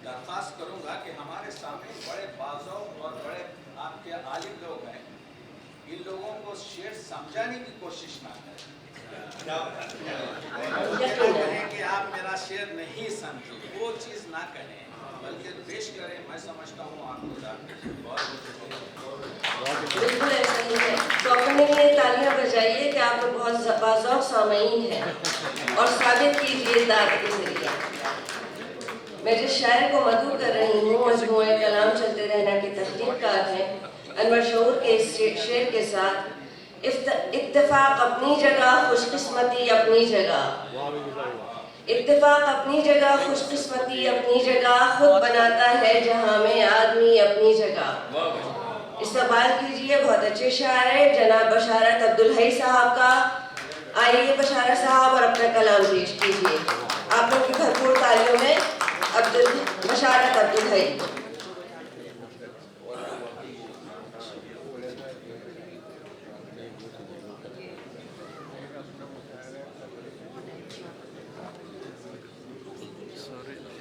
दरख्वास्त करूंगा कि हमारे सामने बड़े बाज़ौक़ और बड़े आपके आलिम लोग हैं, इन लोगों को शेर समझाने की कोशिश ना करें। कि आप मेरा शेर नहीं समझे, वो चीज़ ना करें, बल्कि पेश करें। मैं समझता हूँ आपको बिल्कुल ऐसा ही है। तो अपने लिए तालियां बजाइए कि आप लोग बहुत बाज़ौक़ सामईन हैं और साबित कीजिए दाद के जरिए। मैं जिस शायर को मदऊ कर रही हूँ मजमूए कलाम चलते रहना के तहरीरकार हैं अनवर शऊर के इस शेर के साथ इत्तेफाक अपनी जगह, खुशकिस्मती अपनी जगह। इत्तेफाक अपनी जगह, खुशकिस्मती अपनी जगह, खुद बनाता है जहाँ में आदमी अपनी जगह। इस्तकबाल कीजिए बहुत अच्छे शायर है जनाब बशारत अब्दुल हई साहब का। आइए बशारत साहब और अपना कलाम पेश कीजिए। आप लोग की भरपूर तालियों में बशारत अब्दुल हई।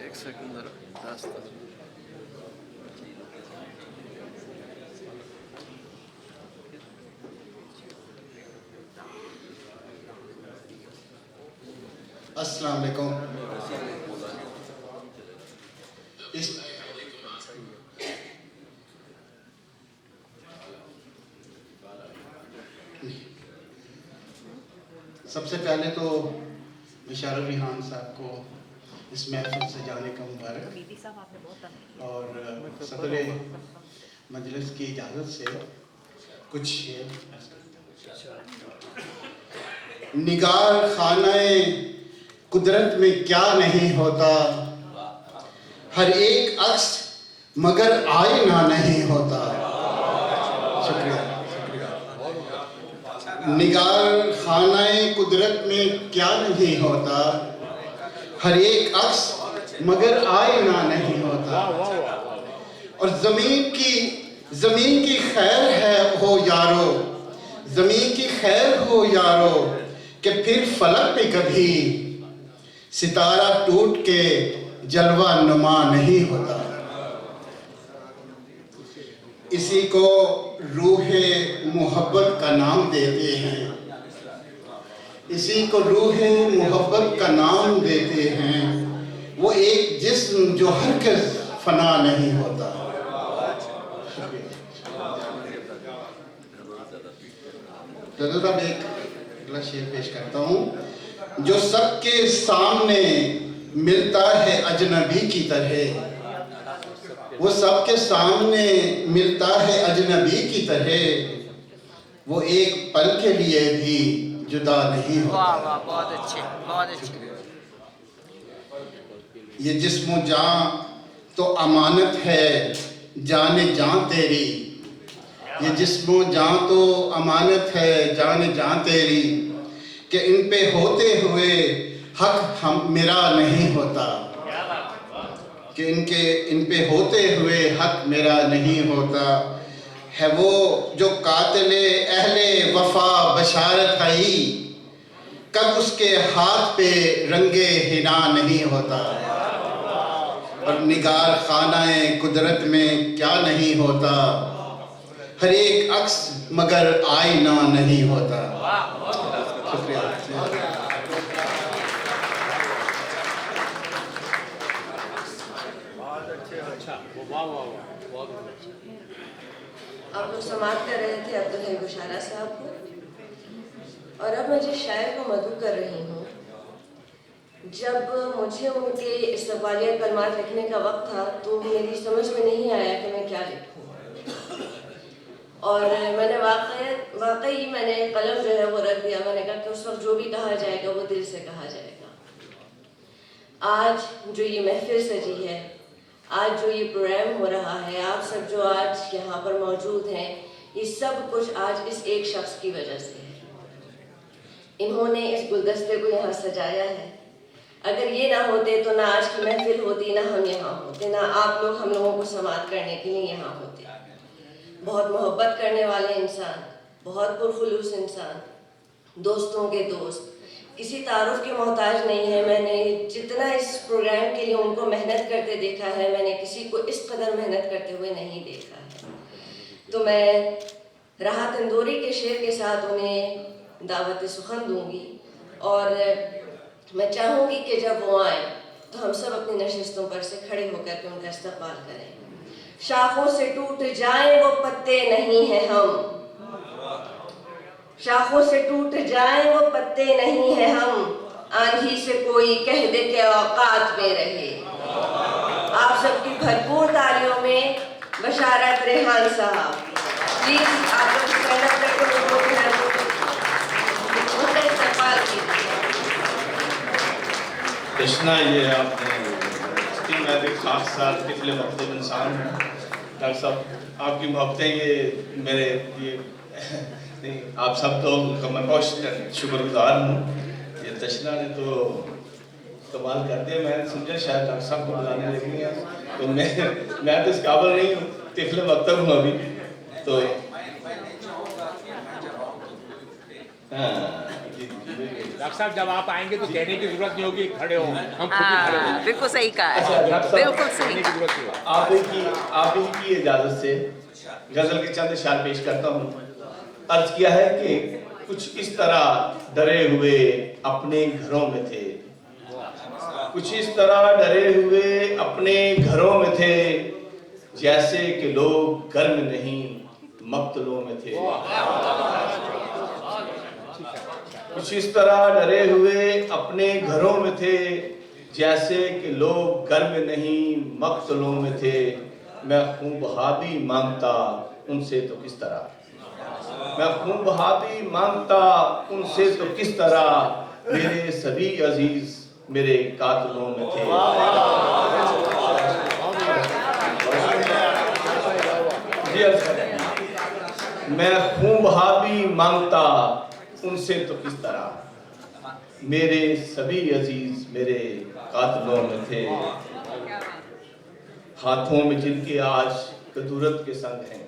एक सेकंड रास्ता। अस्सलाम वालेकुम। सबसे पहले तो मिशारुल रिहान साहब को इस महफिल से जाने का मुबारक और सदर मजलिस की इजाज़त से कुछ शेर। निगार खानाए कुदरत में क्या नहीं होता, हर एक अक्स मगर आईना नहीं होता। शुक्रिया। निगार खानाए कुदरत में क्या नहीं होता, हर एक अक्स मगर आईना नहीं होता। और ज़मीन की खैर है हो यारो, ज़मीन की खैर हो यारो कि फिर फलक पे कभी सितारा टूट के जलवा नुमा नहीं होता। इसी को रूहे मोहब्बत का नाम देते हैं, इसी को रूहे मोहब्बत का नाम देते हैं। वो एक जिस्म जो हरगिज़ फना नहीं होता। दादा साहब एक अगला शेर पेश करता हूँ। जो सबके सामने मिलता है अजनबी की तरह, वो सबके सामने मिलता है अजनबी की तरह, वो एक पल के लिए भी जुदा नहीं होता। वाह वाह, बहुत अच्छे, बहुत अच्छे। ये जिस्म जान तो अमानत है जाने जान तेरी, ये जिस्म जान तो अमानत है जाने जान तेरी, कि इन पे होते हुए हक हम मेरा नहीं होता, कि इन पे होते हुए हक मेरा नहीं होता। है वो जो कातिले अहले वफा बशारत आई, कब उसके हाथ पे रंगे हिना नहीं होता। और निगार खानाए कुदरत में क्या नहीं होता, हर एक अक्स मगर आईना नहीं होता। शुक्रिया। अच्छा, वाह वाह वाह, बहुत अच्छा। आप लोग समाप्त कर रहे थे अब्दुल हई बुशारा साहब को, और अब मैं जिस शायर को मदू कर रही हूँ, जब मुझे उनके इस्तक़बालिया कलमात लिखने का वक्त था तो मेरी समझ में नहीं आया कि मैं क्या लिखूँ, और मैंने वाकई मैंने कलम जो है वो रख दिया। मैंने कहा कि उस वक्त जो भी कहा जाएगा वो दिल से कहा जाएगा। आज जो ये महफिल सजी है, आज जो ये प्रोग्राम हो रहा है, आप सब जो आज यहाँ पर मौजूद हैं, ये सब कुछ आज इस एक शख्स की वजह से है। इन्होंने इस गुलदस्ते को यहाँ सजाया है। अगर ये ना होते तो ना आज की महफिल होती, ना हम यहाँ होते, ना आप लोग हम लोगों को समात करने के लिए यहाँ होते। बहुत मोहब्बत करने वाले इंसान, बहुत पुरखुलूस इंसान, दोस्तों के दोस्त, किसी तारुफ के मोहताज नहीं है। मैंने जितना इस प्रोग्राम के लिए उनको मेहनत करते देखा है, मैंने किसी को इस कदर मेहनत करते हुए नहीं देखा है। तो मैं राहत इंदौरी के शेर के साथ उन्हें दावत सुखन दूंगी, और मैं चाहूँगी कि जब वो आए तो हम सब अपनी नशिस्तों पर से खड़े होकर के उनका इस्तकबाल करें। शाखों से टूट जाएं वो पत्ते नहीं हैं हम, शाखों से टूट जाएं वो पत्ते नहीं हैं हम, आंधी से कोई कह दे के औकात में रहे। आप सबकी भरपूर तालियों में बशारत रेहान साहब, प्लीज आप लोग स्टैंड अप करके उनका इस्तकबाल कीजिए। कृष्णा, ये आपने मैं भी खास साथ पिछले वक्त इंसान हूँ डॉक्टर साहब, आपकी मोहब्बतें ये मेरे ये नहीं, आप सब तो मैं बहुत शुक्रगुजार हूँ। ये तशना ने तो कमाल कर दिया। मैं समझा शायद डॉक्टर साहब को बुलाने लगी है, तो मैं तो इस काबिल नहीं हूँ, तिफले मकतब हूँ अभी तो। डॉक्टर साहब जब आप आएंगे तो कहने की जरूरत नहीं होगी, खड़े हो, हम खुद ही खड़े हो। बिल्कुल सही कहा है, बिल्कुल सही कहा। आप ही की इजाजत से गजल के चंद शार पेश करता हूँ। अर्ज किया है कि कुछ इस तरह डरे हुए अपने घरों में थे, कुछ इस तरह डरे हुए अपने घरों में थे, जैसे कि लोग घर में नहीं मक्तलों में थे। कुछ इस तरह डरे हुए अपने घरों में थे, जैसे कि लोग घर में नहीं मक्तलों में थे। मैं खूब हाबी मांगता उनसे तो किस तरह, मैं खूब हाबी मांगता उनसे तो किस तरह, मेरे सभी अजीज मेरे कातलों में थे। मैं खूब हाबी मांगता उनसे तो किस तरह, मेरे सभी अजीज मेरे कातलों में थे। हाथों में जिनके आज कदूरत के संग हैं,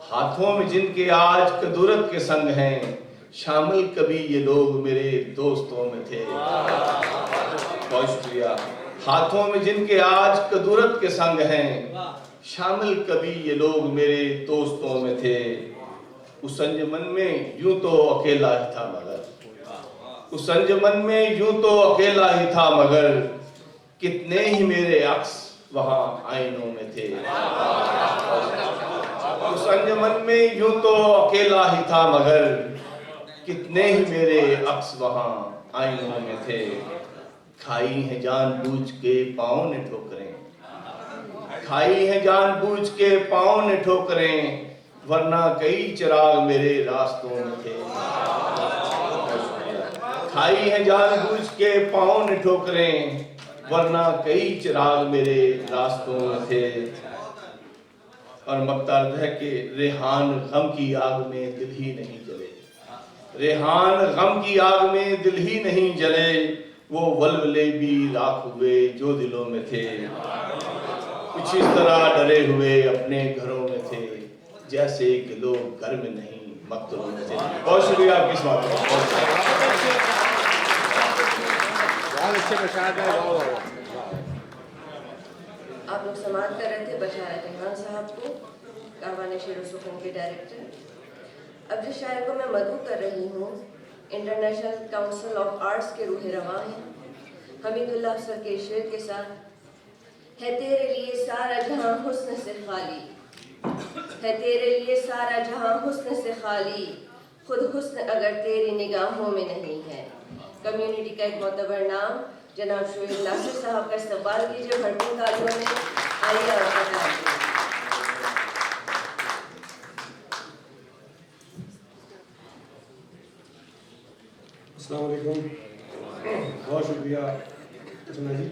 हाथों में जिनके आज कदूरत के संग हैं, शामिल कभी ये लोग मेरे दोस्तों में थे। बहुत शुक्रिया। हाथों में जिनके आज कदूरत के संग हैं, शामिल कभी ये लोग मेरे दोस्तों में थे। उस अंजमन में यूं तो अकेला ही था मगर, उस अंजमन में यूं तो अकेला ही था मगर, कितने ही मेरे अक्स वहां आईनों में थे। उस अंजमन में यूं तो अकेला ही था मगर, कितने ही मेरे अक्स वहां आईनों में थे। खाई है जानबूझ के पाँव ने ठोकरें, खाई है जानबूझ के पाँव ने ठोकरें, वरना कई चिराग मेरे रास्तों में थे। खाई है जानबूझ के पाँव ने ठोकरें, वरना कई चिराग मेरे रास्तों में थे। और मकतार है कि रेहान गम की आग में दिल ही नहीं जले, रेहान गम की आग में दिल ही नहीं जले, वो वलवले भी राख हुए जो दिलों में थे। कुछ इस तरह डरे हुए अपने घरों में थे, जैसे कि लोग घर में नहीं मक्तलों में थे। बहुत शुक्रिया आपकी इस बात का। बहुत अच्छे बशारत है। आप लोग समाप्त कर रहे थे बशारत रेहान साहब को, कारवान शेर सुखन के डायरेक्टर। अब जिस शायर को मैं मदू कर रही हूँ, इंटरनेशनल काउंसिल ऑफ आर्ट्स के रूह रवां हैं, हमीदुल्लाह अफसर के शेर के साथ है तेरे लिए सारा जहां हुस्न से खाली, है तेरे लिए सारा जहां हुस्न से खाली, खुद हुस्न अगर तेरी निगाहों में नहीं है। कम्युनिटी का एक मोतबर नाम जनाब शोएब नासिर साहब का इस्तकबाल कीजिए भरपूर तालियों में। आइए और बताइए। अस्सलाम वालेकुम, बहुत शुक्रिया अर्चना जी।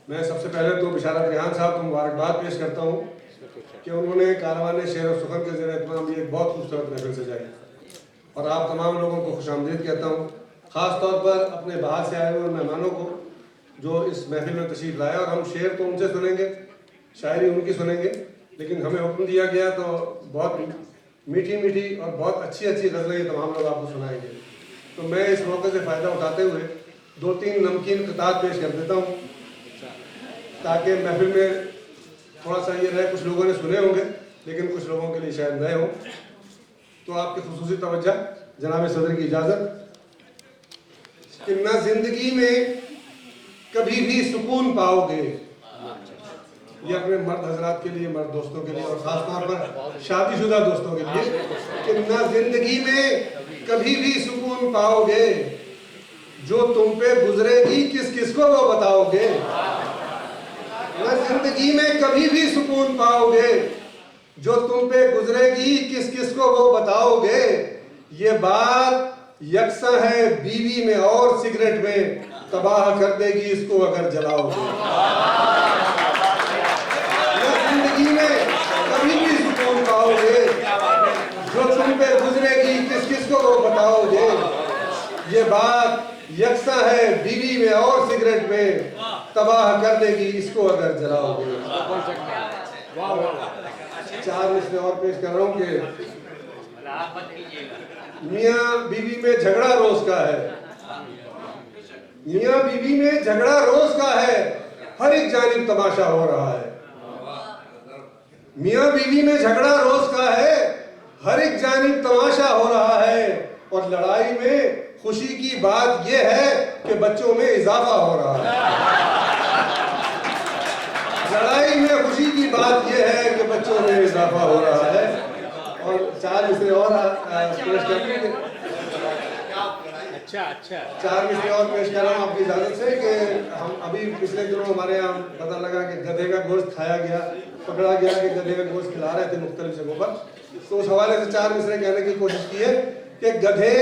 मैं सबसे पहले तो बिशारत रेहान साहब को मुबारकबाद पेश करता हूँ कि उन्होंने कारवान शेर और सुखन के ज़ेर एहतमाम ये बहुत खूबसूरत महफिल सजाई, और आप तमाम लोगों को खुशामदीद कहता हूँ, ख़ास तौर पर अपने बाहर से आए हुए मेहमानों को जो इस महफिल में तशरीफ़ लाया। और हम शेर तो उनसे सुनेंगे, शायरी उनकी सुनेंगे, लेकिन हमें हुक्म दिया गया तो बहुत मीठी मीठी और बहुत अच्छी अच्छी गज़लें ये तमाम लोग आपको सुनाएंगे। तो मैं इस मौके से फ़ायदा उठाते हुए 2-3 नमकीन किताब पेश कर देता हूँ, ताकि महफिल में थोड़ा सा ये रहे, कुछ लोगों ने सुने होंगे लेकिन कुछ लोगों के लिए शायद नए हो। तो आपकी खुसूसी तवज्जो, जनाब सदर की इजाज़त कि न जिंदगी में कभी भी सुकून पाओगे, ये अपने मर्द हजरात के लिए, मर्द दोस्तों के लिए और ख़ास तौर पर शादीशुदा दोस्तों के लिए, कि न जिंदगी में कभी भी सुकून पाओगे, जो तुम पे गुजरेगी किस किस को वो बताओगे। न जिंदगी में कभी भी सुकून पाओगे, जो तुम पे गुजरेगी किस किस को वो बताओगे। ये बात यकसा है बीवी में और सिगरेट में, तबाह कर देगी इसको अगर जलाओगे। न जिंदगी में कभी भी सुकून पाओगे, जो तुम पे गुजरेगी किस किस को वो बताओगे। ये बात यकसा है बीवी में और सिगरेट में, तबाह कर देगी इसको अगर जलाओगे। 4 मिसरे और पेश कर रहा हूँ कि मियाँ बीवी में झगड़ा रोज का है, मियाँ बीवी में झगड़ा रोज का है, हर एक जानिब तमाशा हो रहा है। मियाँ बीवी में झगड़ा रोज का है, हर एक जानिब तमाशा हो रहा है, और लड़ाई में खुशी की बात यह है कि बच्चों में इजाफा हो रहा है। लड़ाई में खुशी की बात यह है कि बच्चों में इजाफा हो रहा है। और 4 मिसरे और पेश करते हैं। अच्छा 4 मिसरे और पेश कर रहा हूँ आपकी इजाज़त से कि हम अभी पिछले दिनों हमारे यहाँ पता लगा कि गधे का गोश्त खाया गया, पकड़ा गया कि गधे का गोश्त खिला रहे थे मुख्तलिफ जगहों पर। तो उस हवाले से 4 मिसरे कहने की कोशिश की है कि गधे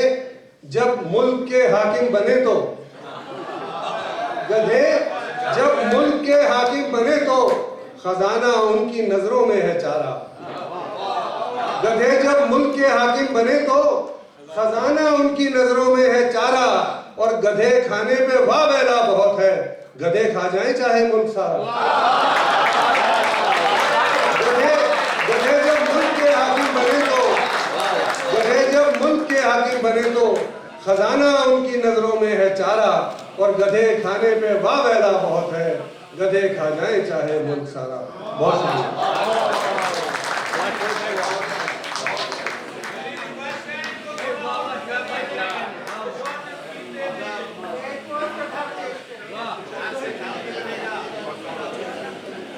जब मुल्क के हाकिम बने तो, गधे जब मुल्क के हाकिम बने तो खजाना उनकी नजरों में है चारा। गधे जब मुल्क के हाकिम बने तो खजाना उनकी नजरों में है चारा, और गधे खाने पे वाह वेला बहुत है, गधे खा जाए चाहे मुल्क सारा। गधे जब मुल्क के हाकिम बने तो, गधे जब मुल्क के हाकिम बने तो खजाना उनकी नजरों में है चारा, और गधे खाने पे वाह वेला बहुत है, गधे खा जाए चाहे मुल्क सारा। बहुत शुक्रिया।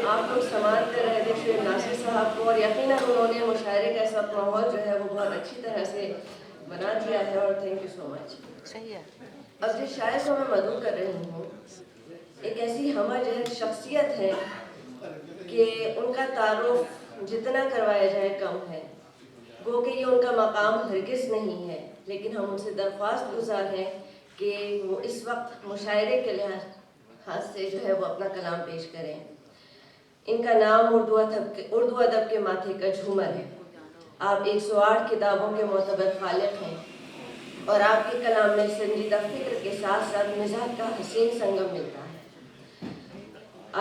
आप लोग समानते रहे थे शोएब नासिर साहब को, और यकीनन उन्होंने मुशायरे का ऐसा माहौल जो है वो बहुत अच्छी तरह से बना दिया है, और थैंक यू सो मच। सही है। अब जिस शायर को मैं मदऊ कर रही हूँ, एक ऐसी हमजहत शख्सियत है कि उनका तारुफ जितना करवाया जाए कम है, गो कि ये उनका मकाम हरगिज़ नहीं है, लेकिन हम उनसे दरख्वास्त गुजार हैं कि वो इस वक्त मुशायरे के लिहाज से जो है वो अपना कलाम पेश करें। इनका नाम उर्दू अदब के माथे का झूमर है। आप 108 किताबों के मोतबर खालिक हैं, और आपके कलाम में संजीदा फिक्र के साथ साथ मिजाज का हसीन संगम मिलता है।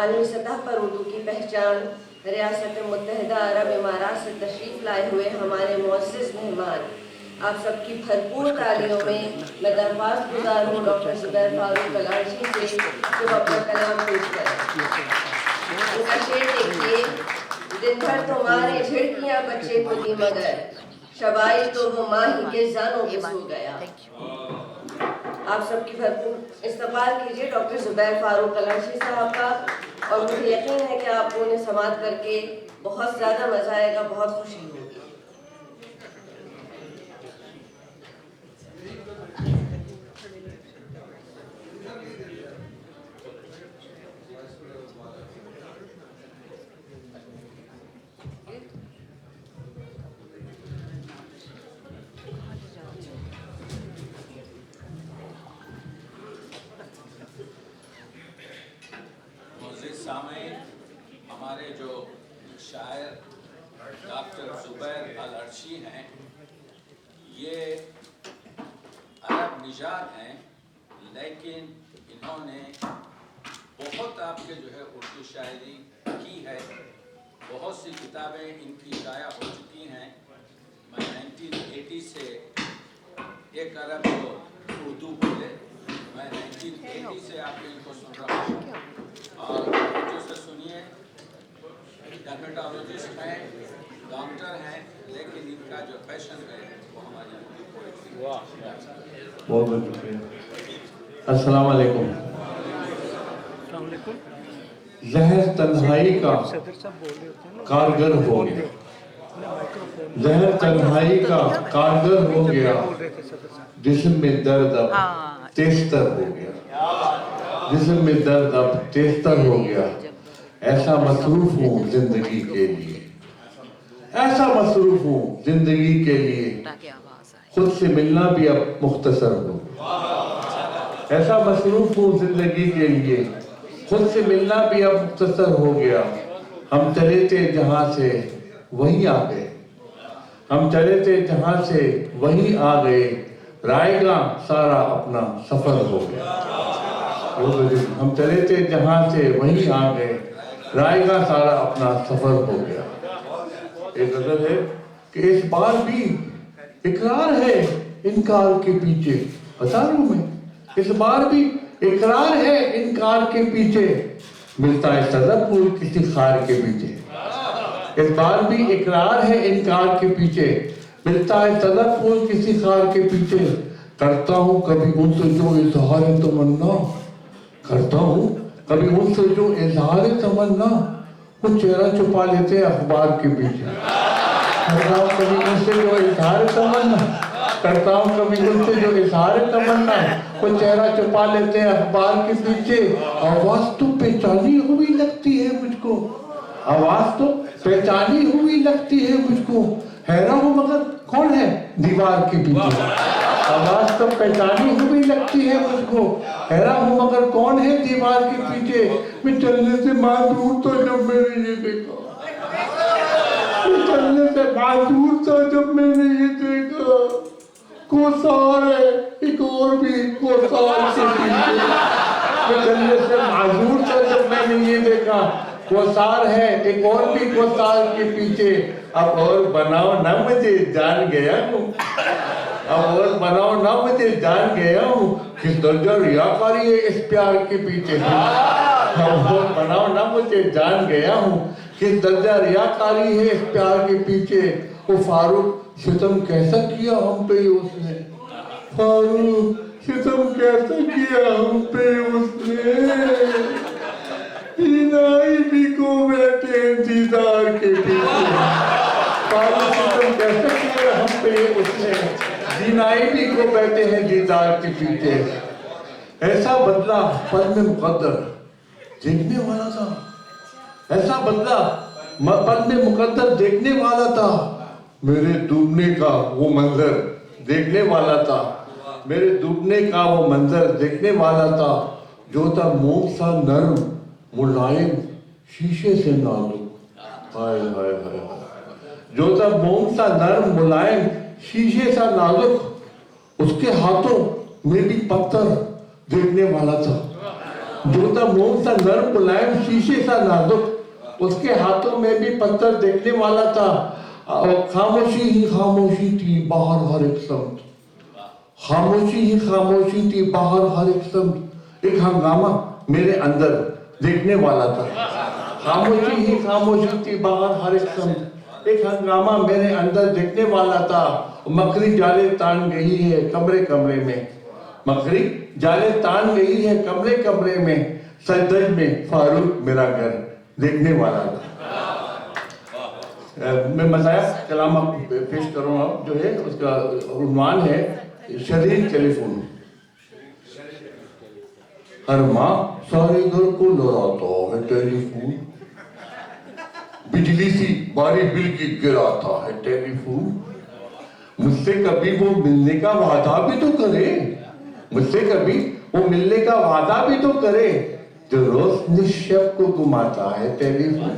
आलमी सतह पर उर्दू की पहचान रियासत मुत्तहिदा अरब इमारात से तशरीफ़ लाए हुए हमारे मुअज़्ज़िज़ मेहमान, आप सबकी भरपूर तालियों में मैं दरख्वास्त गुजार हूँ डॉक्टर ज़ुबैर फारूक कलाची से कि वो अपना कलाम पेश करें। उनका शेर देखिए, दिन भर तुम्हारे झिड़कियाँ बच्चे को दी मगर, शबाई तो वो माही के जानों पे सो गया। आप सबकी भरपूर इस्तकबाल कीजिए डॉक्टर ज़ुबैर फारूक अलर्शी साहब का, और मुझे यकीन है कि आपको उन्हें समाअत करके बहुत ज़्यादा मज़ा आएगा, बहुत खुशी होगी। हमारे जो शायर डॉक्टर ज़ुबैर अलर्शी हैं, ये अरब निजात हैं, लेकिन इन्होंने बहुत आपके जो है उर्दू शायरी की है। बहुत सी किताबें इनकी शाया हो चुकी हैं। मैं 1980 से एक अरब जो उर्दू बोले, मैं 1980 से आपके इनको सुन रहा हूँ और जो से सुनिए। डर्मेटोलॉजिस्ट हैं, डॉक्टर हैं, लेकिन इनका जो पैशन है वो हमारी बहुत बहुत शुक्रिया। अस्सलाम वालेकुम। जहर तन्हाई का कारगर हो गया, जहर तन्हाई का कारगर हो गया, जिस्म में दर्द अब तेज़तर हो गया, जिस्म में दर्द अब तेज़तर हो गया। ऐसा मसरूफ हूँ जिंदगी के लिए, ऐसा मसरूफ हूँ जिंदगी के लिए, खुद से मिलना भी अब मुख्तसर हो। ऐसा मसरूफ हूँ जिंदगी के लिए, खुद से मिलना भी अब मुख्तसर हो गया। हम चले थे जहाँ से वहीं आ गए, हम चले थे जहाँ से वहीं आ गए, रायगा सारा अपना सफर हो गया। हम चले थे जहाँ से वहीं आ गए, रायगा सारा अपना सफर हो गया। एक गजल है कि इस बार भी इकरार है इनकार के पीछे, बता रहा हूं मैं, इस बार भी इकरार है इनकार के पीछे, मिलता है सदा फूल किसी खार के पीछे। इस बार भी इकरार है इनकार के पीछे, मिलता है सदा फूल किसी खार के पीछे। करता हूँ कभी उनसे जो इजहार तमन्ना, करता हूँ कभी उनसे जो इजहार तमन्ना, वो चेहरा छुपा लेते हैं अखबार के पीछे। करता हूँ कभी उनसे जो इजहार तमन्ना, करता हूँ कभी उनसे जो इजहार तमन्ना, वो चेहरा छुपा लेते हैं अखबार के पीछे। आवाज तो पहचानी हुई लगती है मुझको, आवाज तो पहचानी हुई लगती है मुझको, हैरान हूँ मगर कौन है दीवार के पीछे। आवाज तो पहचानी हुई लगती है मुझको, हैरान हूँ मगर कौन है दीवार के पीछे। मैं चलने से मासूर तो जब मैंने ये देखा, मैं चलने से मासूर था जब मैंने ये देखा, कोसार है एक और भी कोसार के पीछे। मैं चलने से मासूर था जब मैंने ये देखा, कोसार है एक और भी कोसार के पीछे। अब और बनाओ ना मुझे जान गया हूँ, अब और बनाओ ना मुझे जान गया हूँ, किस दर्जा रियाकारी है इस प्यार के पीछे। अब और बनाओ ना मुझे जान गया हूँ, किस दर्जा रियाकारी है इस प्यार के पीछे। वो फारूक सितम कैसा किया हम पे उसने, फारूक सितम कैसा किया हम पे उसने, इनाई भी को बैठे इंतजार के पीछे। फारूक सितम कैसा किया हम पे उसने, इनाई भी को बैठे हैं दीदार के पीछे। ऐसा बदला पल में मुकद्दर देखने वाला था, ऐसा बदला पल में मुकद्दर देखने वाला था, मेरे डूबने का वो मंजर देखने वाला था, मेरे डूबने का वो मंजर देखने वाला था। जो था मोम सा नर्म मुलायम शीशे से नाजुक, हाय हाय हाय, जो था मोम सा नर्म मुलायम शीशे सा नाजुक, उसके हाथों में भी पत्थर देखने वाला था। जो था मोम सा नर्म मुलायम शीशे सा नाजुक, उसके हाथों में भी पत्थर देखने वाला था। और खामोशी ही खामोशी थी बाहर हर एक समत, खामोशी ही खामोशी थी बाहर हर एक समत। एक हंगामा मेरे अंदर देखने वाला था, खामोशी ही खामोशी थी बाहर हर एक समत। एक हंगामा मेरे अंदर देखने वाला था। मकड़ी जाले तान गई है कमरे कमरे में, मकड़ी जाले तान गई है कमरे कमरे में, सजदज में फारूक मेरा घर देखने वाला था। मैं मज़ाया कलाम पेश करूँगा जो है, उसका उन्वान है शरीर टेलीफोन। हर माँ सारे घर को लौटाता है टेलीफोन, बिजली सी बारी बिल की गिराता है टेलीफोन। मुझसे कभी वो मिलने का वादा भी तो करे, मुझसे कभी वो मिलने का वादा भी तो करे, जो रोज निश्शब्द को घुमाता है टेलीफोन।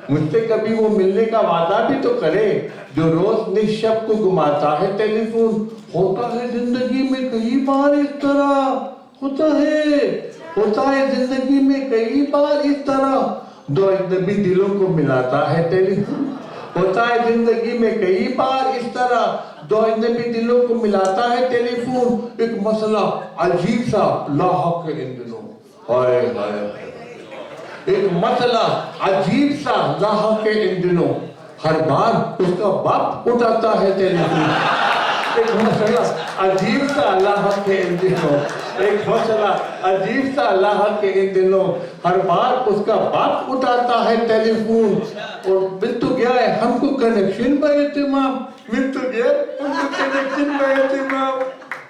मुझसे कभी वो मिलने का वादा भी तो करे, जो रोज निश्शब्द को घुमाता है टेलीफोन। होता है जिंदगी में कई बार इस तरह, होता है जिंदगी में कई बार इस तरह, दो अजनबी दिलों को मिलाता है टेलीफोन। होता है जिंदगी में कई बार इस तरह, दो अजनबी दिलों को मिलाता है टेलीफोन। एक मसला अजीब सा लाहक है इन दिनों, हाय हाय, एक मसला अजीब सा लाहक है इन दिनों, हर बार उसका बाप उठाता है टेलीफोन। एक मसला अजीब सा लाहक है इन दिनों, एक मसला अजीब सा लाहक है इन दिनों, हर बार उसका बाप उठाता है टेलीफोन। और मिल तो गया है हमको कनेक्शन का एहतमाम, मिल तो गया हमको कनेक्शन का एहतमाम,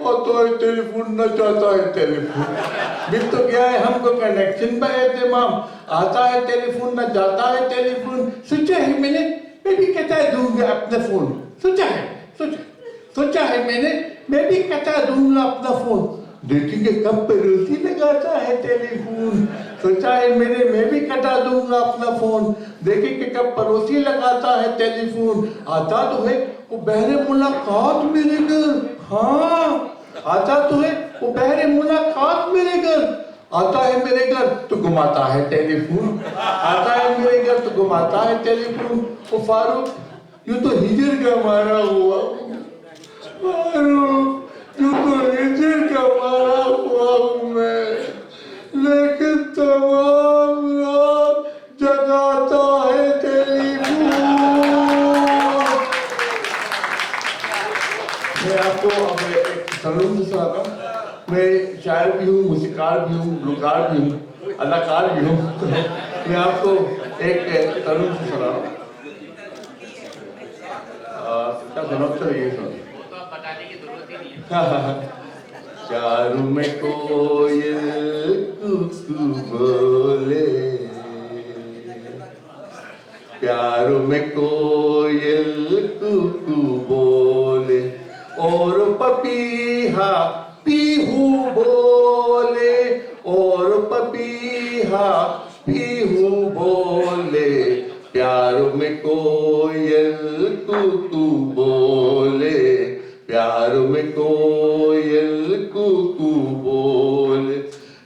और तो टेलीफोन न चाहता है टेलीफोन। मिल तो गया है हमको कनेक्शन का एहतमाम, आता है टेलीफोन न जाता है टेलीफोन। सोचा है मैंने, मैं भी कहता है दूंगा अपना फोन, सोचा है मैंने, मैं भी कहता दूंगा अपना फोन। देखेंगे कब पड़ोसी लगाता है टेलीफोन, सोचा है मैंने, मैं भी कटा दूंगा अपना फोन। देखेंगे कब पड़ोसी लगाता है टेलीफोन। आता तो है वो बहरे मुलाकात मेरे घर, हाँ आता तो है वो बहरे मुलाकात मेरे घर। आता है मेरे घर तो घुमाता है टेलीफोन, आता है मेरे घर तो घुमाता है टेलीफोन। वो फारूक यूं तो हिजर का मारा हुआ, फारूक यूं तो हिजर का मारा हुआ हूँ मैं, लेकिन तमाम रात जगाता है टेलीफोन। मैं आपको अब एक तनुम से सुनाता हूँ। मैं शायर भी हूँ, मूसीकार भी हूँ, गुलकार भी हूँ, अदाकार भी हूँ। मैं आपको एक तनुम से सुना रहा हूँ। क्या सुना ये सुना, चारों में कोयल कुकू बोले, प्यारों में कोयल कुकू बोले, और पपीहा पीहू बोले, और पपीहा पीहू बोले, प्यारों में कोयल कुकू बोले, प्यारों में कोयल कुकू बोले।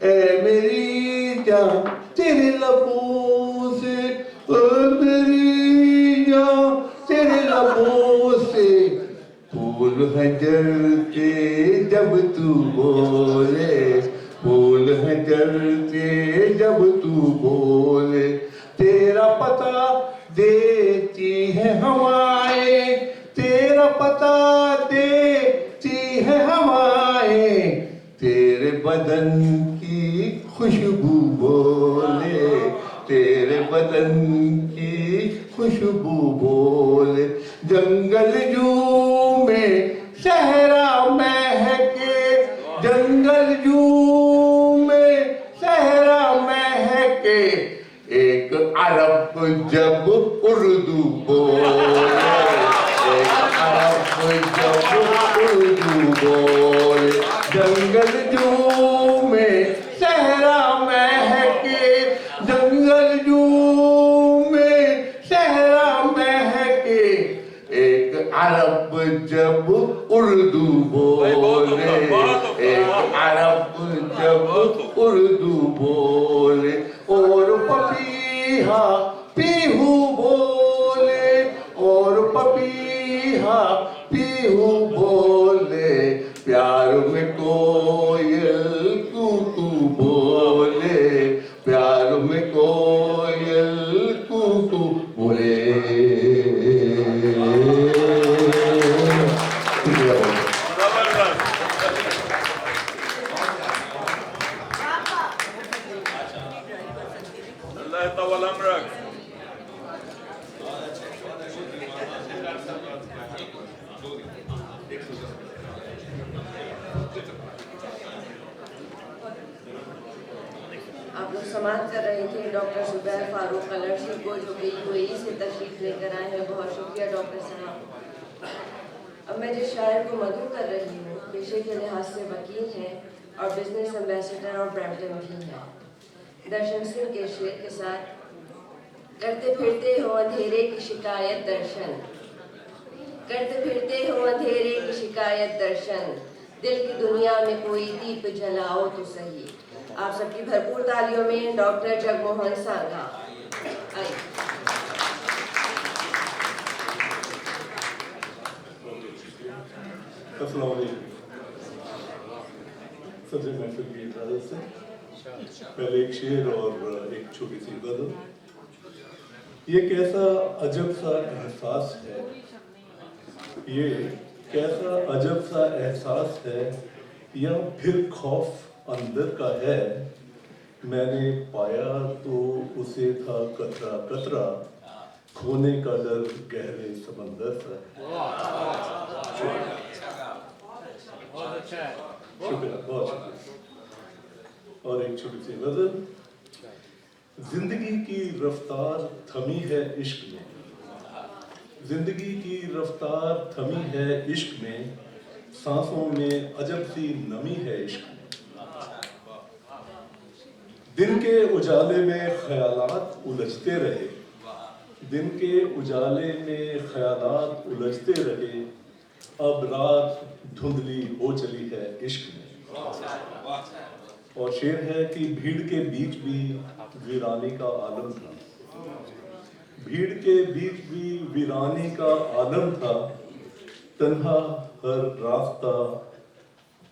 ए मेरी जान तेरे लबों से, ओ मेरी जान तेरे लबों से, फूल है जलते जब तू बोले, फूल है जलते जब तू बोले। तेरा पता देती है हवाएं, तेरा पता देती है हवाएं, तेरे बदन की खुशबू बोले, तेरे बदन की खुशबू बोले। जंगल जू में सहरा महके, जंगल जू में सहरा महके, एक अरब जब उर्दू बोले, एक अरब जब उर्दू बोले। जंगल जू में सहरा महके, जंगल जू में सहरा महके, एक अरब जब उर्दू बोले, एक अरब जब उर्दू बोले। और पपीहा पीहू बोले, और पपीहा पीहू बोले, प्यार में कोयल कुकू बोले, प्यार में कोयल कुकू बोले। समाअत कर रहे थे डॉक्टर जुबैर फारूक कलरशी को, जो कि यूएई से तशरीफ लेकर आए हैं। बहुत शुक्रिया डॉक्टर साहब। अब मैं जिस शायर को मदहू कर रही हूँ पेशे के लिहाज से वकील हैं और बिजनेस एम्बेसडर और ब्रैम्पटन भी हैं। दर्शन सिंह के शेर के साथ। करते फिरते हो अंधेरे की शिकायत दर्शन, करते फिरते हो अंधेरे की शिकायत दर्शन, दिल की दुनिया में कोई दीप जलाओ तो सही। आप सबकी भरपूर तालियों में डॉक्टर जगमोहन सांगा। अस्सलाम वालेकुम। सदर महफिल की इजाज़त से पहले एक शेर और एक छोटी सी गज़ल। ये कैसा अजब सा एहसास है, ये कैसा अजब सा एहसास है, या फिर खौफ अंदर का है। मैंने पाया तो उसे था कतरा कतरा, खोने का डर गहरे समंदर सा है। शुक्रिया, बहुत शुक्रिया। और एक छोटी सी गज़ल। जिंदगी की रफ्तार थमी है इश्क में, जिंदगी की रफ्तार थमी है इश्क में, सांसों में अजब सी नमी है इश्क में। दिन के उजाले में ख्यालात उलझते रहे, दिन के उजाले में ख्यालात उलझते रहे, अब रात धुंधली हो चली है इश्क में। और शेर है कि भीड़ के बीच भी वीरानी का आलम था, भीड़ के बीच भी वीरानी का आलम था, तन्हा हर रास्ता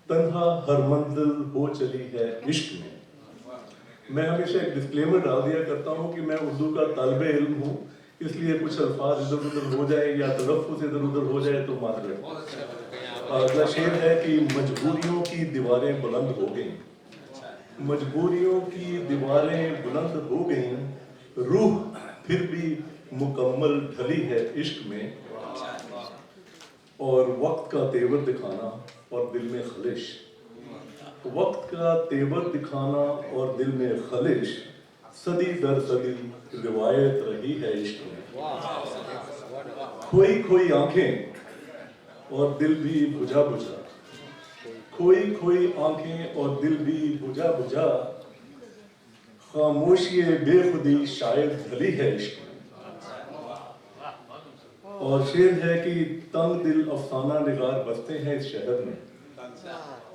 तन्हा हर मंजिल हो चली है इश्क में। मैं हमेशा एक डिस्क्लेमर डाल दिया करता हूँ कि मैं उर्दू का तालिबे इल्म हूँ, इसलिए कुछ अल्फाज इधर उधर हो जाए या तलफ़्फ़ुज़ इधर उधर हो जाए तो माफ़। अगला शेर है कि मजबूरियों की दीवारें बुलंद हो गईं, मजबूरियों की दीवारें बुलंद हो गईं, रूह फिर भी मुकम्मल ढली है इश्क में। और वक्त का तेवर दिखाना और दिल में खलिश, वक्त का तेवर दिखाना और दिल में खलिश, सदी दर सदी रिवायत रही है इश्क में। खोई खोई आंखें और दिल भी बुझा बुझा, खोई खोई आंखें और दिल भी बुझा बुझा, खामोशी बेखुदी शायद ढली है इश्क में। और शेर है कि तंग दिल अफसाना निगार बसते हैं इस शहर में,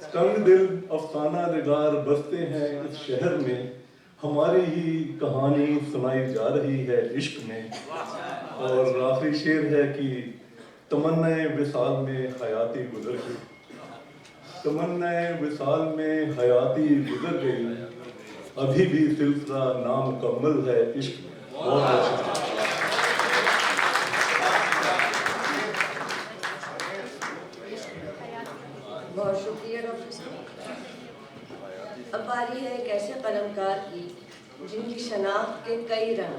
तंग दिल अफसाना निगार बसते हैं इस शहर में, हमारी ही कहानी सुनाई जा रही है इश्क में। और आखिरी शेर है कि तमन्नाए विसाल में हयाती गुजर गई, तमन्नाए विसाल में हयाती गुजर गई, अभी भी सिलसिला नामुकम्मल है इश्क में। बहुत अच्छा। बहुत शुक्रिया डॉक्टर साहब। अब बारी है एक ऐसे कलमकार की जिनकी शनाख्त के कई रंग।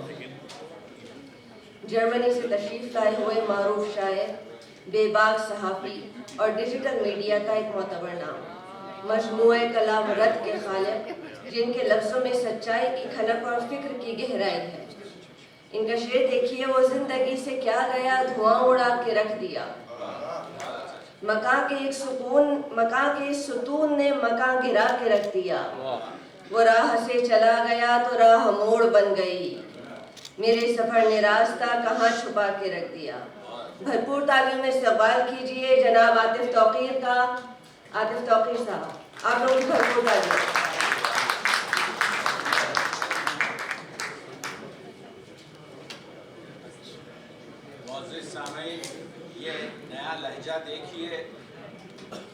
जर्मनी से तशरीफ लाए हुए मारूफ शायर, बेबाक सहाफ़ी और डिजिटल मीडिया का एक मोतबर नाम, मजमूए कलाम रद के खालिक, जिनके लफ्ज़ों में सच्चाई की खलक और फिक्र की गहराई है। इनका शेर देखिए, वो जिंदगी से क्या गया धुआं उड़ा के रख दिया, मकान के सुतून ने मकान गिरा के रख दिया, वो राह से चला गया तो राह मोड़ बन गई, मेरे सफर ने रास्ता कहाँ छुपा के रख दिया। भरपूर तालियों में इस्तकबाल कीजिए जनाब आतिफ तौकीर का। आतिफ तौकीर साहब, आप लोगों की भरपूर तालियां। मौजूद सामईन, ये नया लहजा देखिए।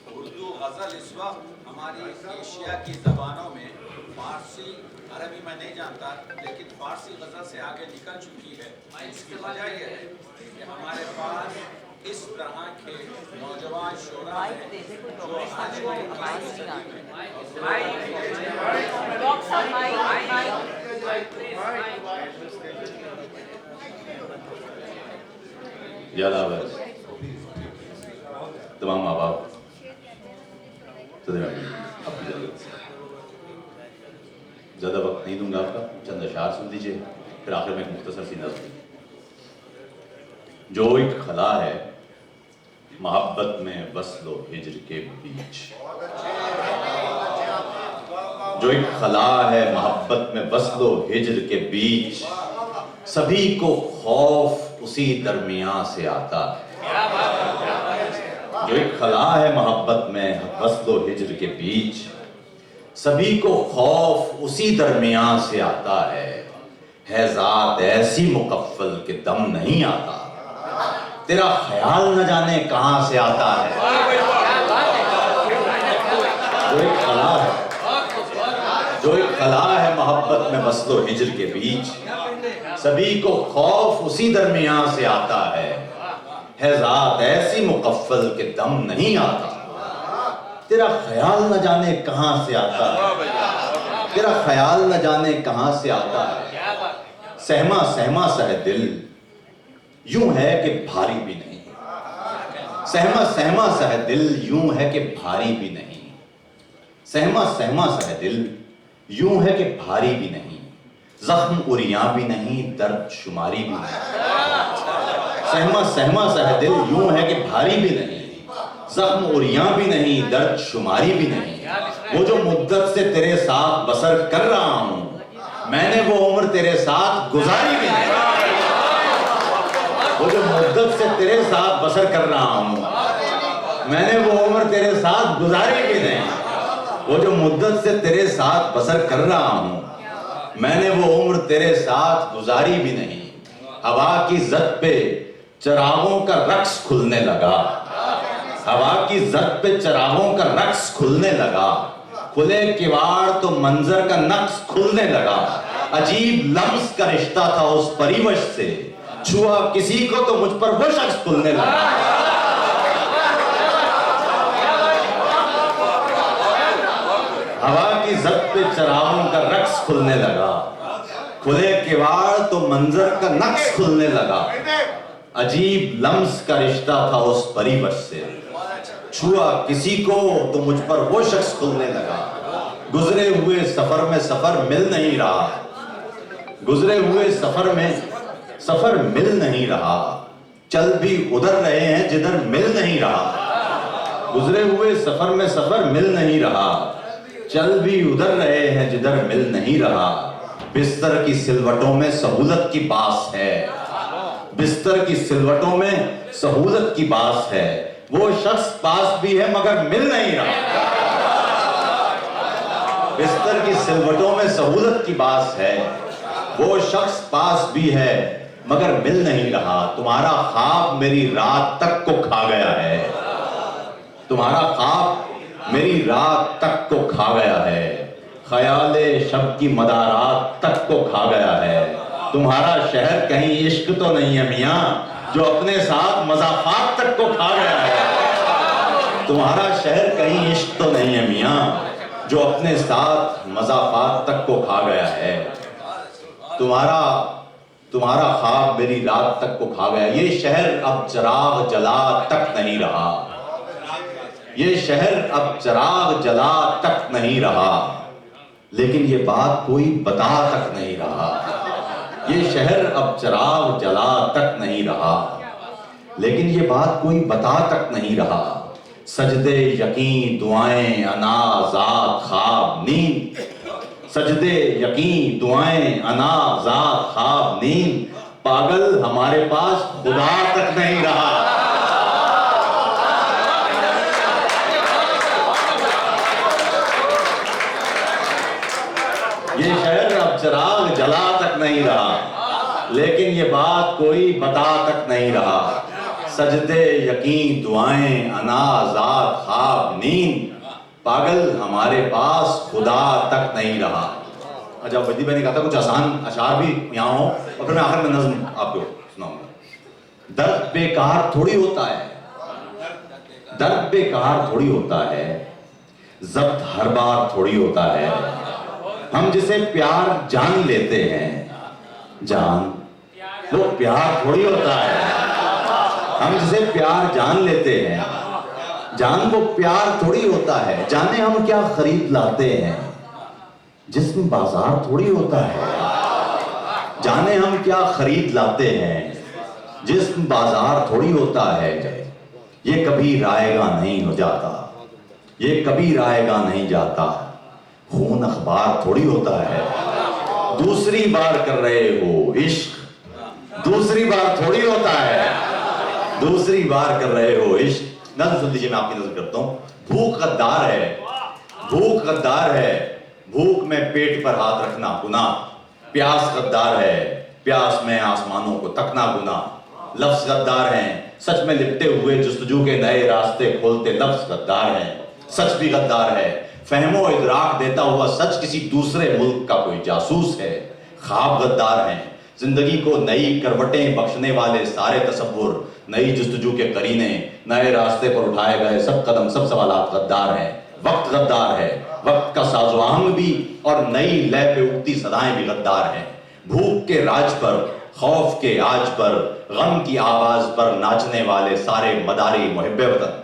उर्दू गज़ल इस वक्त हमारी एशिया की ज़बानों में फारसी, अरबी में नहीं जानता, लेकिन फारसी गज़ल से आगे निकल चुकी है। इसकी वजह यह है कि हमारे पास इस तरह के नौजवान शोरा हैं जो आज तमाम माँ बाप ज़्यादा वक्त नहीं दूंगा आपका, चंद अशार सुन लीजिए, फिर आखिर में एक मुख्तसर सी नज़्म। जो एक खला है मोहब्बत में वस्लो हिज्र के बीच, जो एक खला है मोहब्बत में वस्लो हिज्र के बीच, सभी को खौफ उसी दरमियां से आता है। जो एक खला है मोहब्बत में वस्लो हिज्र के बीच, सभी को खौफ उसी दरमियां से आता है ज़ात ऐसी मुकफ्फल के दम नहीं आता, तेरा ख्याल न जाने कहां से आता है। जो एक खला है, जो एक खला है मोहब्बत में वस्लो हिज्र के बीच, सभी को खौफ उसी दरमियां से आता है ज़ात ऐसी मुकफ्फल के दम नहीं आता, तेरा ख्याल न जाने कहां से आता है, तेरा ख्याल न जाने कहां से आता है। सहमा सहमा सा है दिल, यूं है कि भारी भी नहीं, सहमा सहमा सा है दिल, यूं है कि भारी भी नहीं, सहमा सहमा सा है दिल, यूं है कि भारी भी नहीं, जख्म उरियां भी नहीं, दर्द शुमारी भी नहीं। सहमा सहमा सा है दिल, यूं है कि भारी भी नहीं, जख्म उरियां भी नहीं, दर्द शुमारी भी नहीं। वो जो मुद्दत से तेरे साथ बसर कर रहा हूं, मैंने वो उम्र तेरे साथ गुजारी भी नहीं। वो जो मुद्दत से तेरे साथ बसर कर रहा हूं, मैंने वो उम्र तेरे साथ गुजारी भी नहीं। वो जो मुद्दत से तेरे साथ बसर कर रहा हूं, मैंने वो उम्र तेरे साथ गुजारी भी नहीं। हवा की जद पे चरागों का रक्स खुलने लगा, हवा की जद पे चरागों का रक्स खुलने लगा, खुले किवाड़ तो मंजर का नक्श खुलने लगा। अजीब लम्स का रिश्ता था उस परिवश से, छुआ किसी को तो मुझ पर वो शख्स खुलने लगा। हवा की जद पे चरागों का रक्स खुलने लगा, खुले किवाड़ तो मंजर का नक्श खुलने लगा। अजीब लम्स का रिश्ता था उस परिवश से, छुआ किसी को तो मुझ पर वो शख्स खुलने लगा। गुजरे हुए सफर में सफर मिल नहीं रहा, गुजरे हुए सफर में सफर मिल नहीं रहा, चल भी उधर रहे हैं जिधर मिल नहीं रहा। गुजरे हुए सफर में सफर मिल नहीं रहा, चल भी उधर रहे हैं जिधर मिल नहीं रहा। बिस्तर की सिलवटों में सहूलत की बास है, बिस्तर की सिलवटों में सहूलत की बास है, वो शख्स पास भी है मगर मिल नहीं रहा। बिस्तर की सिलवटों में सहूलत की बास है, वो शख्स पास भी है मगर मिल नहीं रहा। तुम्हारा ख्वाब मेरी रात तक को खा गया है, तुम्हारा ख्वाब मेरी रात तक को खा गया है, ख्याले शब की मदारात तक को खा गया है। तुम्हारा शहर कहीं इश्क तो नहीं है मियाँ, जो अपने साथ मज़ाफ़ात तक को खा गया है। तुम्हारा शहर कहीं इश्क तो नहीं है मियाँ, जो अपने साथ मज़ाफ़ात तक को खा गया है। तुम्हारा ख्वाब मेरी रात तक को खा गया। ये शहर अब चिराग जला तक नहीं रहा, ये शहर अब चिराग जला तक नहीं रहा, लेकिन ये बात कोई बता तक नहीं रहा। ये शहर अब चिराग जला तक नहीं रहा, लेकिन ये बात कोई बता तक नहीं रहा। सजदे यकीन दुआएं अनाज़ात ख्वाब नींद, सजदे यकीन दुआएं अनाज़ात ख्वाब नींद, पागल हमारे पास खुदा तक नहीं रहा। ये शहर अब चिराग जला तक नहीं रहा, लेकिन ये बात कोई बता तक नहीं रहा। सजदे यकीन दुआएं अनाज़ात ख्वाब नींद, पागल हमारे पास खुदा तक नहीं रहा। अच्छा, वदी भाई ने कहा था कुछ आसान अशार भी यहाँ हो और फिर मैं आखिर में नज़्म आपको सुनाऊंगा। दर्द बेकार थोड़ी होता है, दर्द बेकार थोड़ी होता है, जब्त हर बार थोड़ी होता है। हम जिसे प्यार जान लेते हैं, जान वो प्यार थोड़ी होता है। हम जिसे प्यार जान लेते हैं, जान वो प्यार थोड़ी होता है। जाने हम क्या खरीद लाते हैं, जिस्म बाजार थोड़ी होता है। जाने हम क्या खरीद लाते हैं, जिस्म बाजार थोड़ी होता है। ये कभी रायगा नहीं हो जाता, ये कभी रायगा नहीं जाता। खून अखबार थोड़ी होता है। दूसरी बार कर रहे हो इश्क, दूसरी बार थोड़ी होता है। दूसरी बार कर रहे हो इश्क। नज़र सुन लीजिए, मैं आपकी नजर करता हूं। भूख गद्दार है, भूख गद्दार है, भूख में पेट पर हाथ रखना गुनाह। प्यास गद्दार है, प्यास में आसमानों को तकना गुनाह। लफ्ज गद्दार हैं, सच में लिपटे हुए जुस्तजू के नए रास्ते खोलते लफ्ज गद्दार हैं। सच भी गद्दार है, फहमो इदराक देता हुआ सच किसी दूसरे मुल्क का कोई जासूस है। ख्वाब गद्दार हैं, जिंदगी को नई करवटें बख्शने वाले सारे तसव्वुर, नई जुस्तजू के करीने, नए रास्ते पर उठाए गए सब कदम, सब सवालात गद्दार हैं। वक्त गद्दार है, वक्त का साजोआंग भी और नई लय पे उठती सदाएं भी गद्दार हैं। भूख के राज पर, खौफ के आज पर, गम की आवाज पर नाचने वाले सारे मदारी मुहिब्बे वतन।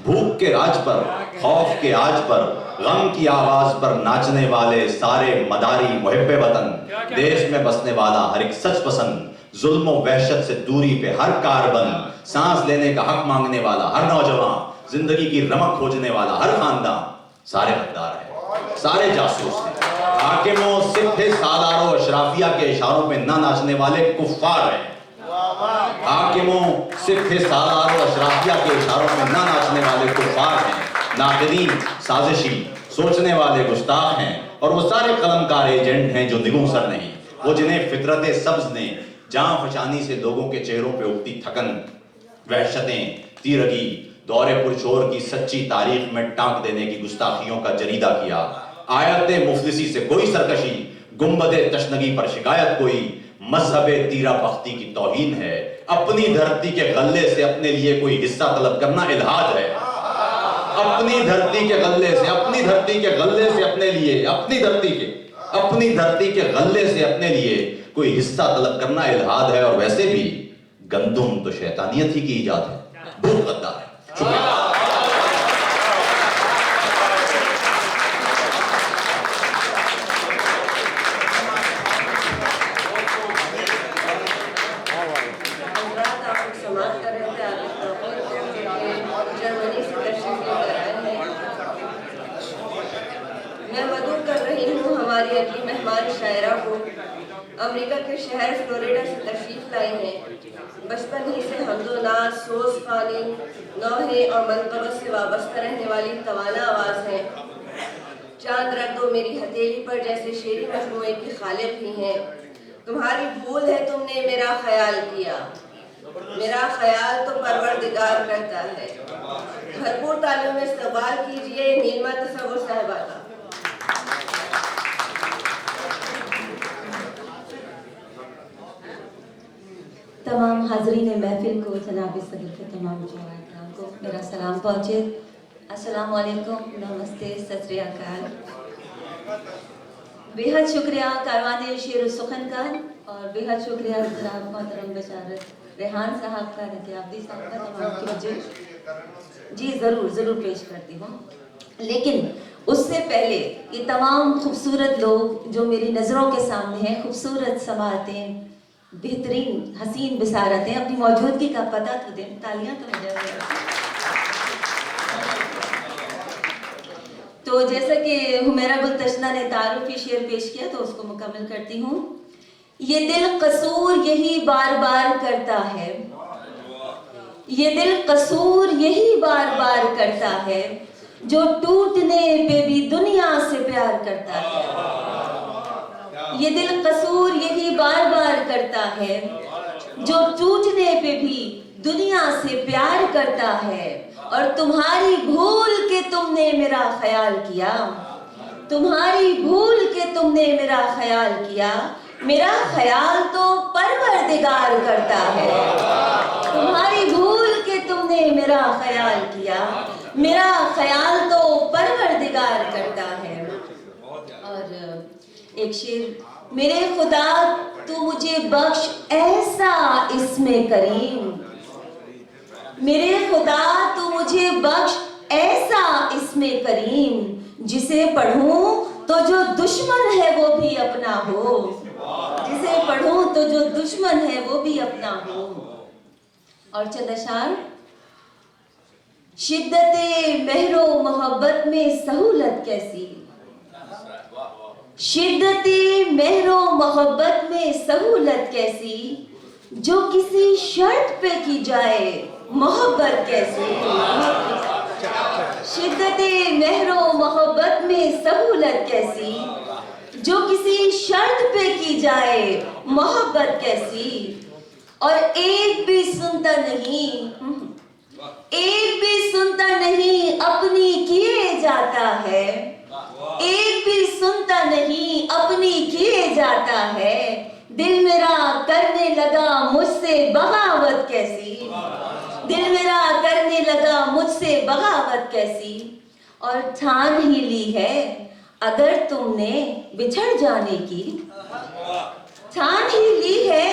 भूख के राज पर, खौफ के आज पर, गम की आवाज पर नाचने वाले सारे मदारी मुहिब्बे वतन। देश में बसने वाला हर एक सच पसंद, जुल्म और वहशत से दूरी पे हर कारबन, सांस लेने का हक मांगने वाला हर नौजवान, जिंदगी की रमक खोजने वाला हर खानदान, सारे गद्दार हैं, सारे जासूस हैं। हाकिमों, सिपहे, सालारों, अशराफिया के इशारों पे ना नाचने वाले कुफ्फार हैं। हाकिमों, सिपहे, सालारों, अशराफिया के इशारों पे ना नाचने वाले कुफ्फार हैं। नाक़दीन, साजिशी, सोचने वाले गुस्ताख हैं। और वो सारे कलमकार एजेंट हैं जो निगुंसर नहीं, वो जिन्हें फितरत सब्ज ने जान फशानी से लोगों के चेहरों पे उठती थकन, वहशतें, तीरगी, दौरे पुरशोर की सच्ची तारीख में टांक देने की गुस्ताखियों का जरीदा किया। आयते मुफलिसी से कोई सरकशी, गुंबदे तशनगी पर शिकायत कोई, मजहबे तीरा बख्ती की तौहीन है। अपनी धरती के गल्ले से अपने लिए कोई हिस्सा तलब करना इल्हाद है। अपनी धरती के गल्ले से, अपनी धरती के गल्ले से अपने लिए, अपनी धरती के गल्ले से अपने लिए कोई हिस्सा तलब करना इल्हाद है। और वैसे भी गंदुम तो शैतानियत ही की इजाद है। बहुत गद्दार है। शुक्रिया। मैं मदद कर रही हूँ हमारी अगली मेहमान शायरा को। अमेरिका के शहर फ्लोरिडा से तशरीफ लाई हैं। बचपन ही से हमदोनाज, सोज खानी, नौहे और मनकबत से वाबस्ता रहने वाली तवाना आवाज़ है। चांद रख दो मेरी हथेली पर जैसे शेरी मजमूए की खालिक ही हैं। तुम्हारी भूल है तुमने मेरा ख्याल किया, मेरा ख्याल तो परवरदिगार करता है। भरपूर तालीम में इस्तकबाल कीजिए नीलमा तसव्वुर साहिबा का। तमाम हाज़रीन महफिल को, जनाब सदर के तमाम उलमा को मेरा सलाम पहुँचे। अस्सलाम वालेकुम, नमस्ते, सत श्री अकाल। बेहद शुक्रिया कारवान शेर सुखन का और बेहद शुक्रिया जनाब मोहतरम बशारत रेहान साहब का, रतियाबी साहब का, तमाम की वजह जी ज़रूर पेश करती हूँ। लेकिन उससे पहले ये तमाम खूबसूरत लोग जो मेरी नज़रों के सामने हैं, खूबसूरत समातें, बेहतरीन हसीन बिसारतें, अपनी मौजूदगी का पता तो दें। तालियां तो मिल जाए। तो जैसा कि हुमैरा गुलतशना ने तारुफी शेर पेश किया तो उसको मुकम्मल करती हूँ। ये दिल कसूर यही बार बार करता है, ये दिल कसूर यही बार बार करता है, जो टूटने पे भी दुनिया से प्यार करता है। ये दिल कसूर यही बार बार करता है, जो टूटने पे भी दुनिया से प्यार करता है। और तुम्हारी भूल के तुमने मेरा ख्याल किया, तुम्हारी भूल के तुमने मेरा ख्याल किया, मेरा ख्याल तो परवरदिगार करता है। तुम्हारी भूल के तुमने मेरा ख्याल किया, मेरा ख्याल तो परवरदिगार करता है। और एक शेर, मेरे खुदा तू मुझे बख्श ऐसा इसमें करीम, मेरे खुदा तू मुझे बख्श ऐसा इसमें करीम, जिसे पढ़ूं तो तो जो दुश्मन है वो भी अपना हो, जिसे पढ़ूं तो जो दुश्मन है वो भी अपना हो। और चंद अशार, शिद्दते महरो मोहब्बत में सहूलत कैसी, शिद्दते महरो मोहब्बत में सहूलत कैसी, जो किसी शर्त पे की जाए मोहब्बत कैसी। शिद्दते महरो मोहब्बत में सहूलत कैसी, जो किसी शर्त पे की जाए मोहब्बत कैसी। और एक भी सुनता नहीं, एक भी सुनता नहीं अपनी किए जाता है, एक भी सुनता नहीं अपनी किए जाता है। दिल मेरा करने लगा मुझसे बगावत कैसी, दिल मेरा करने लगा मुझसे बगावत कैसी। और ठान ही ली है अगर तुमने बिछड़ जाने की, ठान ही ली है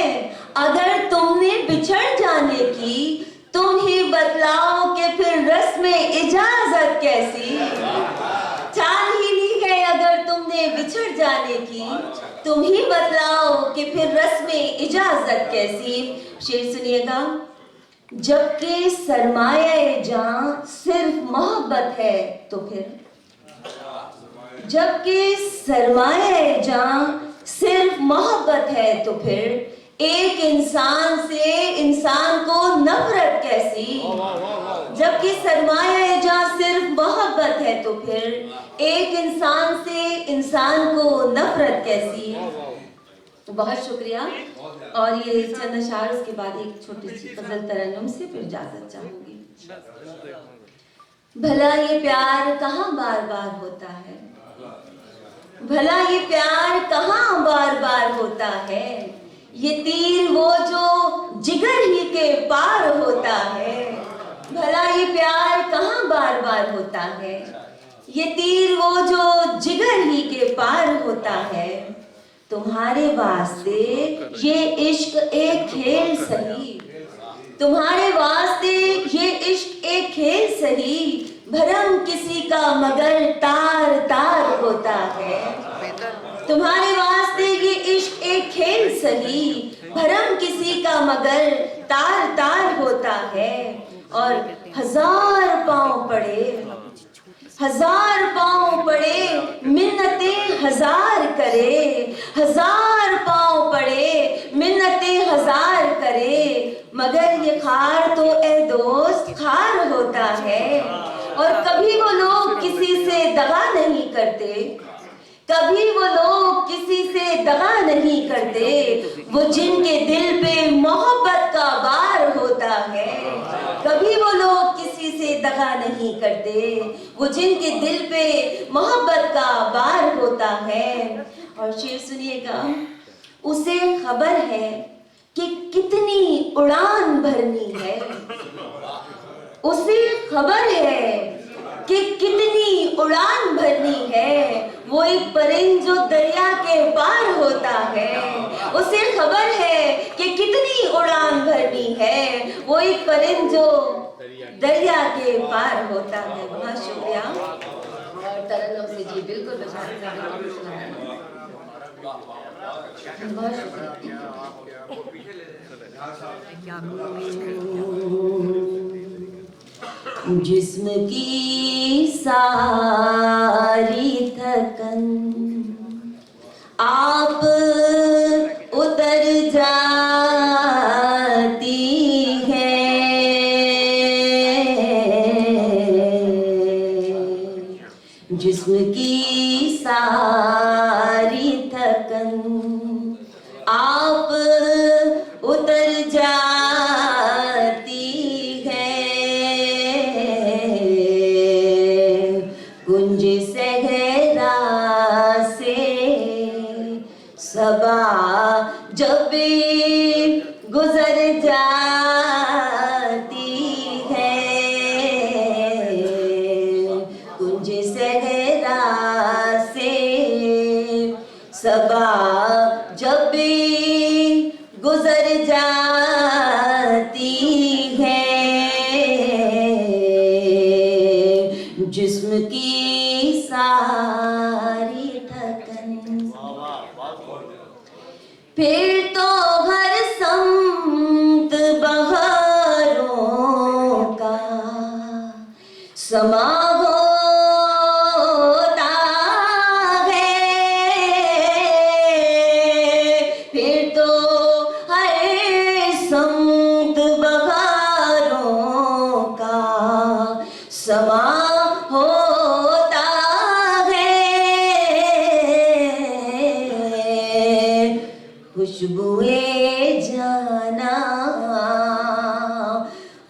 अगर तुमने बिछड़ जाने की। तुम ही बतलाओ कि फिर रस्म इजाजत कैसी, ठान ही ली है अगर तुमने बिछड़ जाने की। तुम ही बतलाओ कि फिर रस्म इजाजत कैसी। शेर सुनिएगा। जबकि सरमाया जान सिर्फ मोहब्बत है तो फिर, जबकि सरमाया जान सिर्फ मोहब्बत है तो फिर एक इंसान से इंसान को नफरत कैसी। जबकि सरमाया जान सिर्फ मोहब्बत है तो फिर एक इंसान से इंसान को नफरत कैसी। बहुत शुक्रिया। और ये चंद अशार के बाद एक छोटी सी गजल तरन्नुम से फिर इजाजत चाहूंगी। भला ये प्यार कहाँ बार बार होता है, भला ये प्यार कहाँ बार बार होता है। ये तीर वो जो जिगर ही के पार होता है, भला ये प्यार कहाँ बार बार होता है। ये तीर वो जो जिगर ही के पार होता है। तुम्हारे वास्ते ये इश्क एक खेल सही, तुम्हारे वास्ते ये इश्क एक खेल सही। भरम किसी का मगर तार तार होता है। तुम्हारे वास्ते ये इश्क एक खेल सही, भरम किसी का मगर तार तार होता है। और हजार पांव पड़े, हजार पांव पड़े मिन्नतें हजार करे, हजार पांव पड़े मिन्नतें हजार करे। मगर ये खार तो ए दोस्त खार होता है। और कभी वो लोग किसी से दगा नहीं करते, कभी वो लोग किसी से दगा नहीं करते। वो जिनके दिल पे मोहब्बत का बार होता है। कभी वो लोग किसी से दगा नहीं करते, वो जिनके दिल पे मोहब्बत का बार होता है। और शेर सुनिएगा। उसे खबर है कि कितनी उड़ान भरनी है, उसे खबर है कि कितनी उड़ान भरनी है। वो एक परिंद जो दरिया के पार होता है, उसे खबर है कि कितनी उड़ान भरनी है। वो एक परिंद जो दरिया के पार होता है। बहुत शुक्रिया। और तरन्नुम से जी बिल्कुल बहुत शुक्रिया। जिस्म की सारी थकन आप उतर जाती है। जिस्म की सारी थकन आप उतर जाती है। कुंज सहरा से सबा जब गुजर जाती है। कुंज सहरा से सबा जब गुजर जाती है। जिस्म की सारी समा होता है फिर तो हर संत बहारों का समा होता है खुशबुए जाना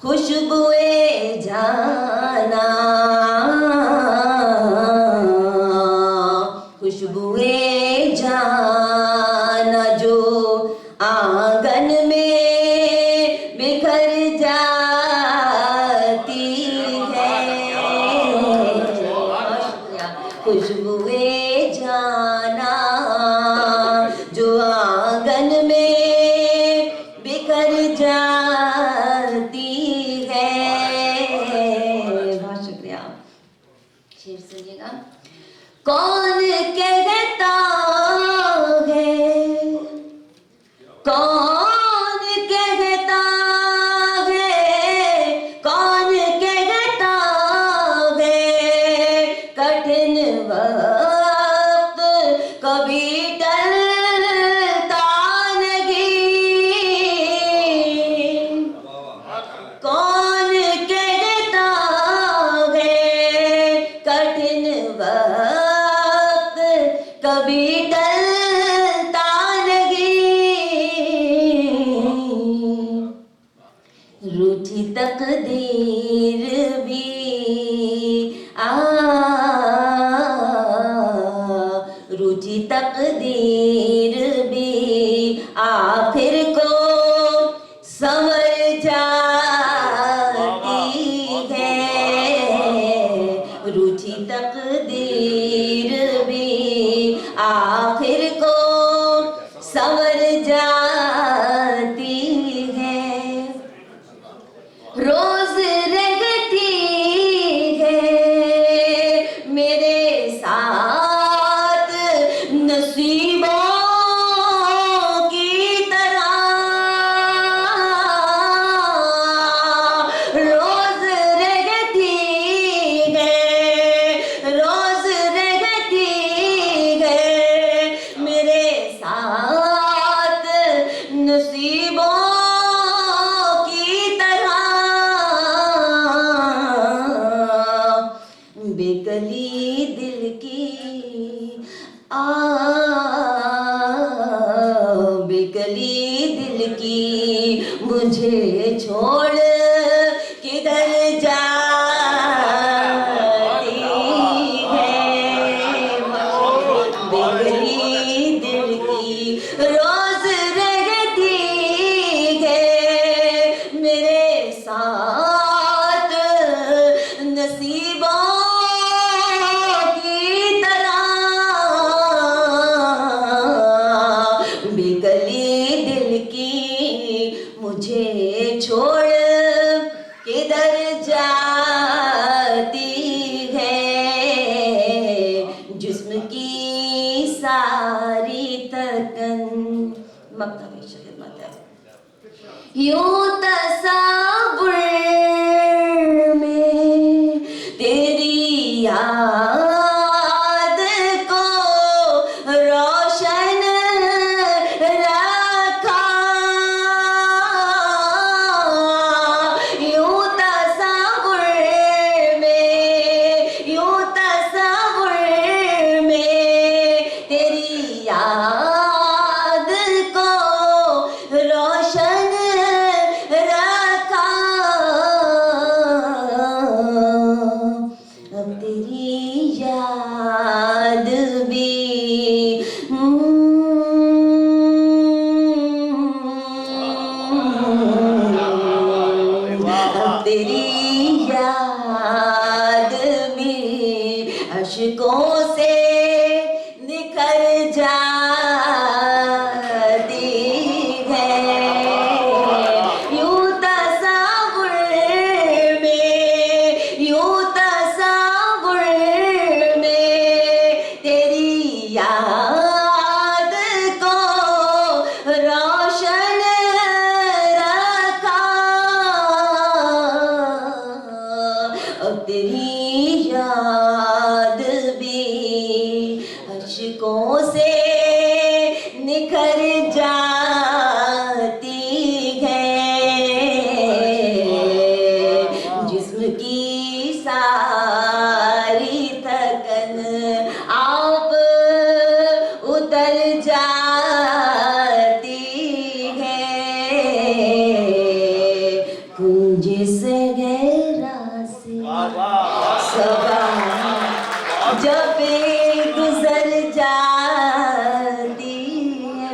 खुशबुए जाना खुशबुए जाना जो आंगन में बिखर जाती है खुशबुए जाना जो आंगन में बिखर जाती है। बहुत शुक्रिया। शेर सुनिएगा। कौन कहता है कौन कहता है कौन कहता है कठिन वक्त कभी टलता नहीं कौन कहता है कठिन वक्त कभी टलता नहीं रूठी तकदीर भी रूठी तकदीर भी आखिर को संवर जाती है रूठी तकदीर भी आखिर को संवर जाती है रोज रहती है मेरे साथ नसीबों की तरह रोज रहती है रोज रहती है मेरे साथ नसीबों की तरह बेकली दिल की बेकली दिल की मुझे छोड़ किधर जाती है बेकली दिल की रोज रहती है मेरे साथ नसीबों की तरह बेकली दिल की मुझे छोड़ किधर जाती है जिस्म की सारी तकन मक्तब खिदमत है यूं तसव्वुर में तेरी याद को रोशन रखा यूं तसव्वुर में तेरी याद को रोशन रखा अब तेरी याद भी अब तेरी याद भी अश्कों से निखर जाती है यूं तसव्वुर में तेरी याद को रोशन रखा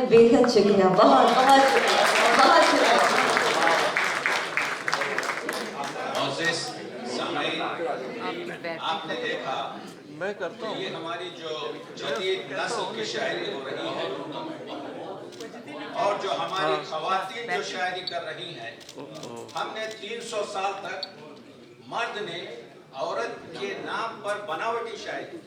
बेहद शुक्रिया, बहुत बहुत शुक्रिया, बहुत शुक्रिया। मोज़ेस सामईन, आपने देखा मैं करता हूँ ये हमारी जो जदीद नस्ल की शायरी हो रही है और जो हमारी ख़वातीन जो शायरी कर रही हैं, हमने 300 साल तक मर्द ने औरत के नाम पर बनावटी शायरी